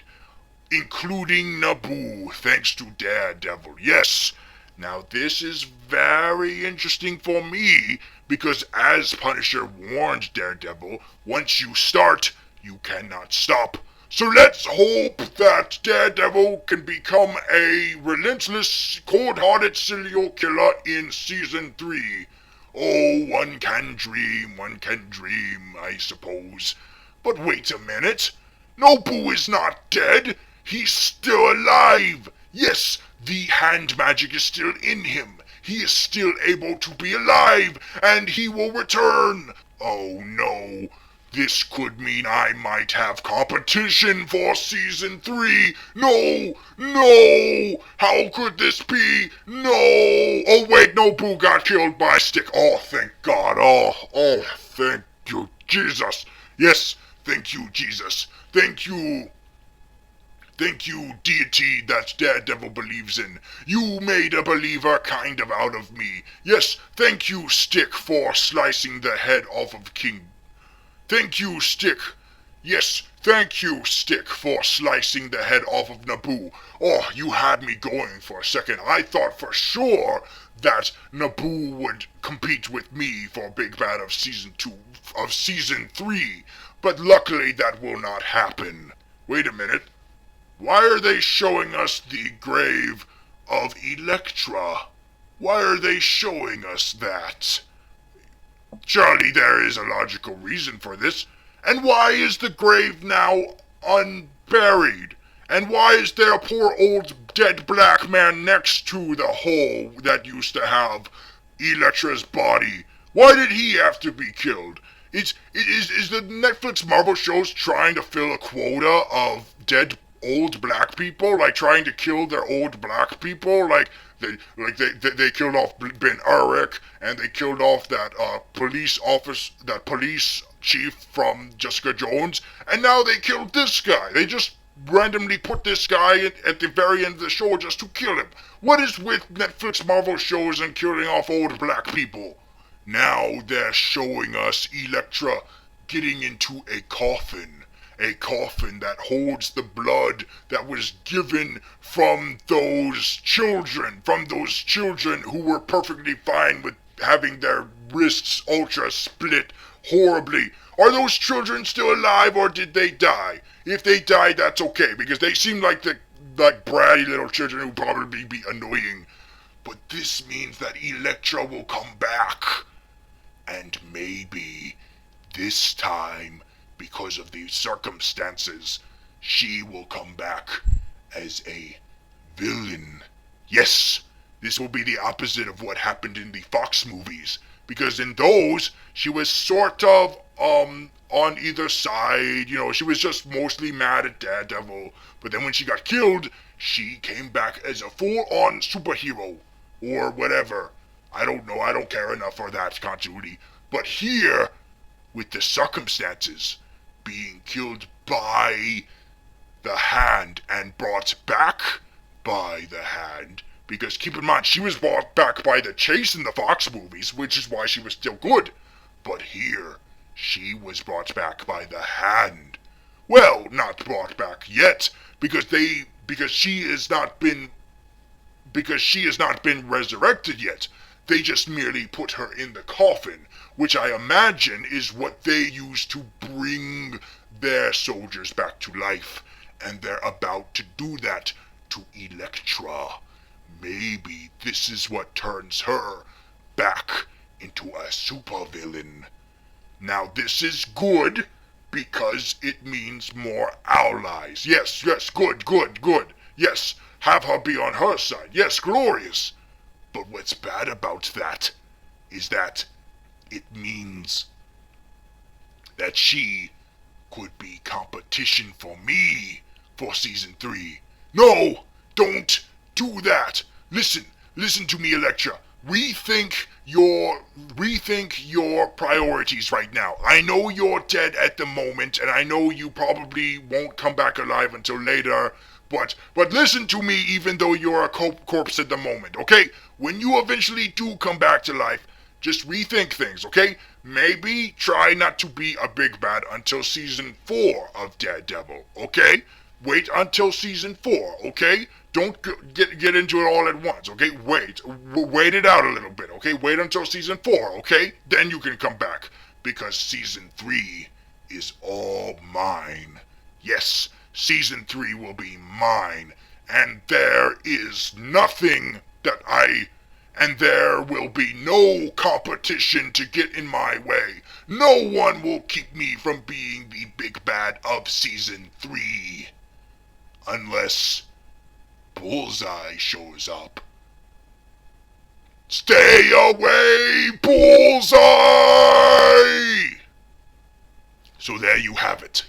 S1: including Naboo, thanks to Daredevil. Yes. Now this is very interesting for me, because as Punisher warned Daredevil, once you start, you cannot stop. So let's hope that Daredevil can become a relentless, cold-hearted serial killer in Season 3. Oh, one can dream, I suppose. But wait a minute. Naboo is not dead. He's still alive. Yes, the hand magic is still in him. He is still able to be alive, and he will return. Oh no. This could mean I might have competition for Season 3. No! No! How could this be? No! Oh wait, Naboo got killed by a stick. Oh, thank God. Oh, thank you, Jesus. Yes, thank you, Jesus. Thank you, deity that Daredevil believes in. You made a believer kind of out of me. Yes, thank you, Stick, for slicing the head off of King. Thank you, Stick. Yes, thank you, Stick, for slicing the head off of Naboo. Oh, you had me going for a second. I thought for sure that Naboo would compete with me for Big Bad of Season 3. But luckily that will not happen. Wait a minute. Why are they showing us the grave of Elektra? Why are they showing us that? Surely there is a logical reason for this. And why is the grave now unburied? And why is there a poor old dead black man next to the hole that used to have Elektra's body? Why did he have to be killed? Is the Netflix Marvel shows trying to fill a quota of dead old black people, like trying to kill their old black people, like they killed off Ben Urich, and they killed off that police chief from Jessica Jones, and now they killed this guy. They just randomly put this guy at the very end of the show just to kill him. What is with Netflix Marvel shows and killing off old black people? Now they're showing us Elektra getting into a coffin that holds the blood that was given from those children who were perfectly fine with having their wrists ultra split horribly. Are those children still alive, or did they die? If they died, that's okay, because they seem like bratty little children who probably be annoying. But this means that Elektra will come back, and maybe this time, because of these circumstances, she will come back as a villain. Yes, this will be the opposite of what happened in the Fox movies, because in those, she was sort of, on either side, she was just mostly mad at Daredevil, but then when she got killed, she came back as a full-on superhero, or whatever. I don't know, I don't care enough for that continuity. But here, with the circumstances, being killed by the Hand and brought back by the Hand, because keep in mind, she was brought back by the Chase in the Fox movies, which is why she was still good. But here, she was brought back by the Hand. Well, not brought back yet, because she has not been resurrected yet. They just merely put her in the coffin, which I imagine is what they use to bring their soldiers back to life. And they're about to do that to Elektra. Maybe this is what turns her back into a supervillain. Now this is good, because it means more allies. Yes, good. Yes, have her be on her side. Yes, glorious. But what's bad about that is that it means that she could be competition for me for Season 3. No, don't do that. Listen to me, Elektra. Rethink your priorities right now. I know you're dead at the moment, and I know you probably won't come back alive until later, but listen to me even though you're a corpse at the moment, okay? When you eventually do come back to life, just rethink things, okay? maybe try not to be a big bad until season 4 of Daredevil, okay? Wait until season 4, okay? Don't get into it all at once, okay? Wait it out a little bit, okay? Wait until season 4, okay? Then you can come back, because season 3 is all mine. Yes, season 3 will be mine, and there is nothing and there will be no competition to get in my way. No one will keep me from being the big bad of season 3. Unless Bullseye shows up. Stay away, Bullseye! So there you have it.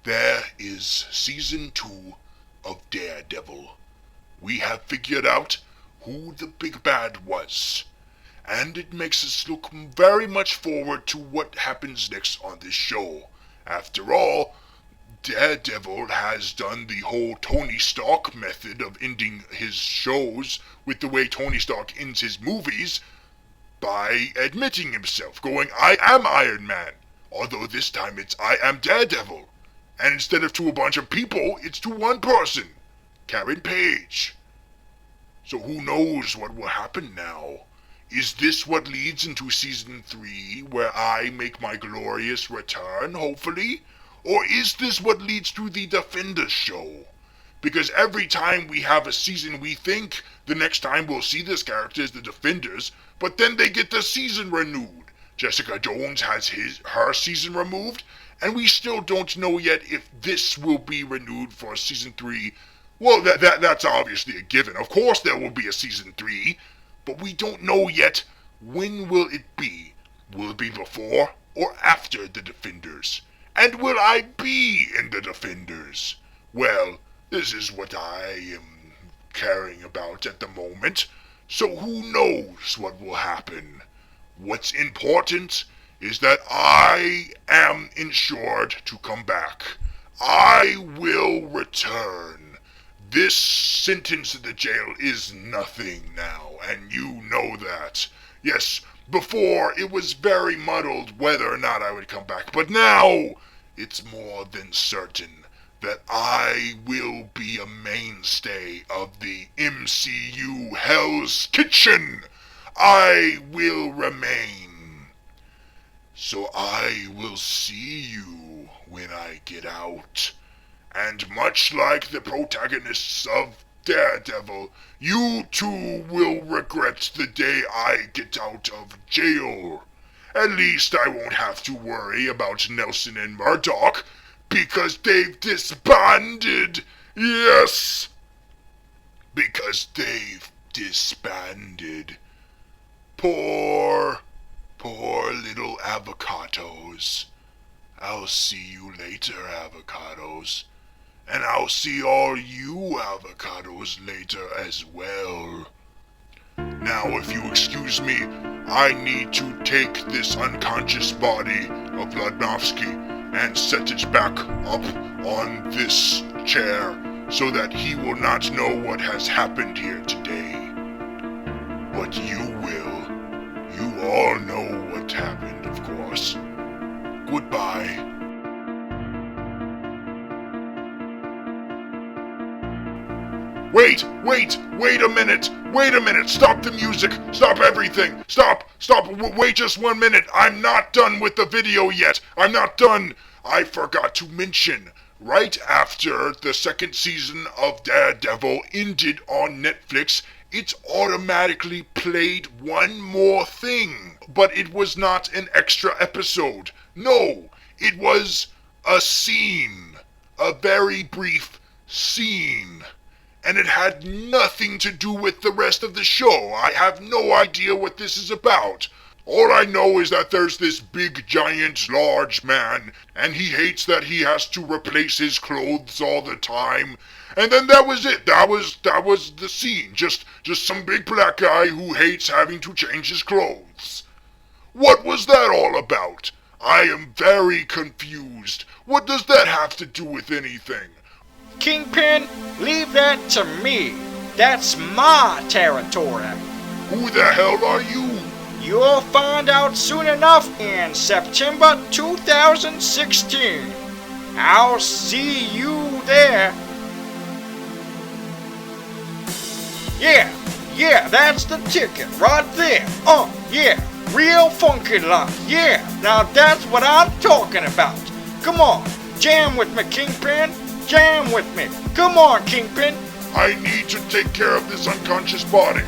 S1: There is season 2 of Daredevil. We have figured out who the big bad was, and it makes us look very much forward to what happens next on this show. After all, Daredevil has done the whole Tony Stark method of ending his shows with the way Tony Stark ends his movies by admitting himself, going, I am Iron Man, although this time it's I am Daredevil. And instead of to a bunch of people, it's to one person, Karen Page. So who knows what will happen now? Is this what leads into season 3, where I make my glorious return, hopefully? Or is this what leads to the Defenders show? Because every time we have a season, we think the next time we'll see this character is the Defenders, but then they get the season renewed. Jessica Jones has her season removed, and we still don't know yet if this will be renewed for season 3. Well, that's obviously a given. Of course there will be a season 3, but we don't know yet when will it be. Will it be before or after the Defenders? And will I be in the Defenders? Well, this is what I am caring about at the moment, so who knows what will happen. What's important is that I am insured to come back. I will return. This sentence in the jail is nothing now, and you know that. Yes, before it was very muddled whether or not I would come back, but now it's more than certain that I will be a mainstay of the MCU Hell's Kitchen. I will remain. So I will see you when I get out. And much like the protagonists of Daredevil, you too will regret the day I get out of jail. At least I won't have to worry about Nelson and Murdoch, because they've disbanded. Yes, because they've disbanded. Poor little avocados. I'll see you later, avocados. And I'll see all you avocados later as well. Now, if you excuse me, I need to take this unconscious body of Vladnovsky and set it back up on this chair so that he will not know what has happened here today. But you will. You all know what happened, of course. Goodbye. Wait a minute, stop the music, stop everything, stop, wait just 1 minute, I'm not done with the video yet, I'm not done. I forgot to mention, right after the second season of Daredevil ended on Netflix, it automatically played one more thing, but it was not an extra episode. No, it was a scene, a very brief scene. And it had nothing to do with the rest of the show. I have no idea what this is about. All I know is that there's this big, giant, large man, and he hates that he has to replace his clothes all the time. And then that was it. That was the scene. Just some big black guy who hates having to change his clothes. What was that all about? I am very confused. What does that have to do with anything?
S2: Kingpin, leave that to me. That's my territory.
S1: Who the hell are you?
S2: You'll find out soon enough in September 2016. I'll see you there. Yeah, that's the ticket right there. Yeah, real funky like. Yeah, now that's what I'm talking about. Come on, jam with me, Kingpin. Jam with me. Come on, Kingpin.
S1: I need to take care of this unconscious body.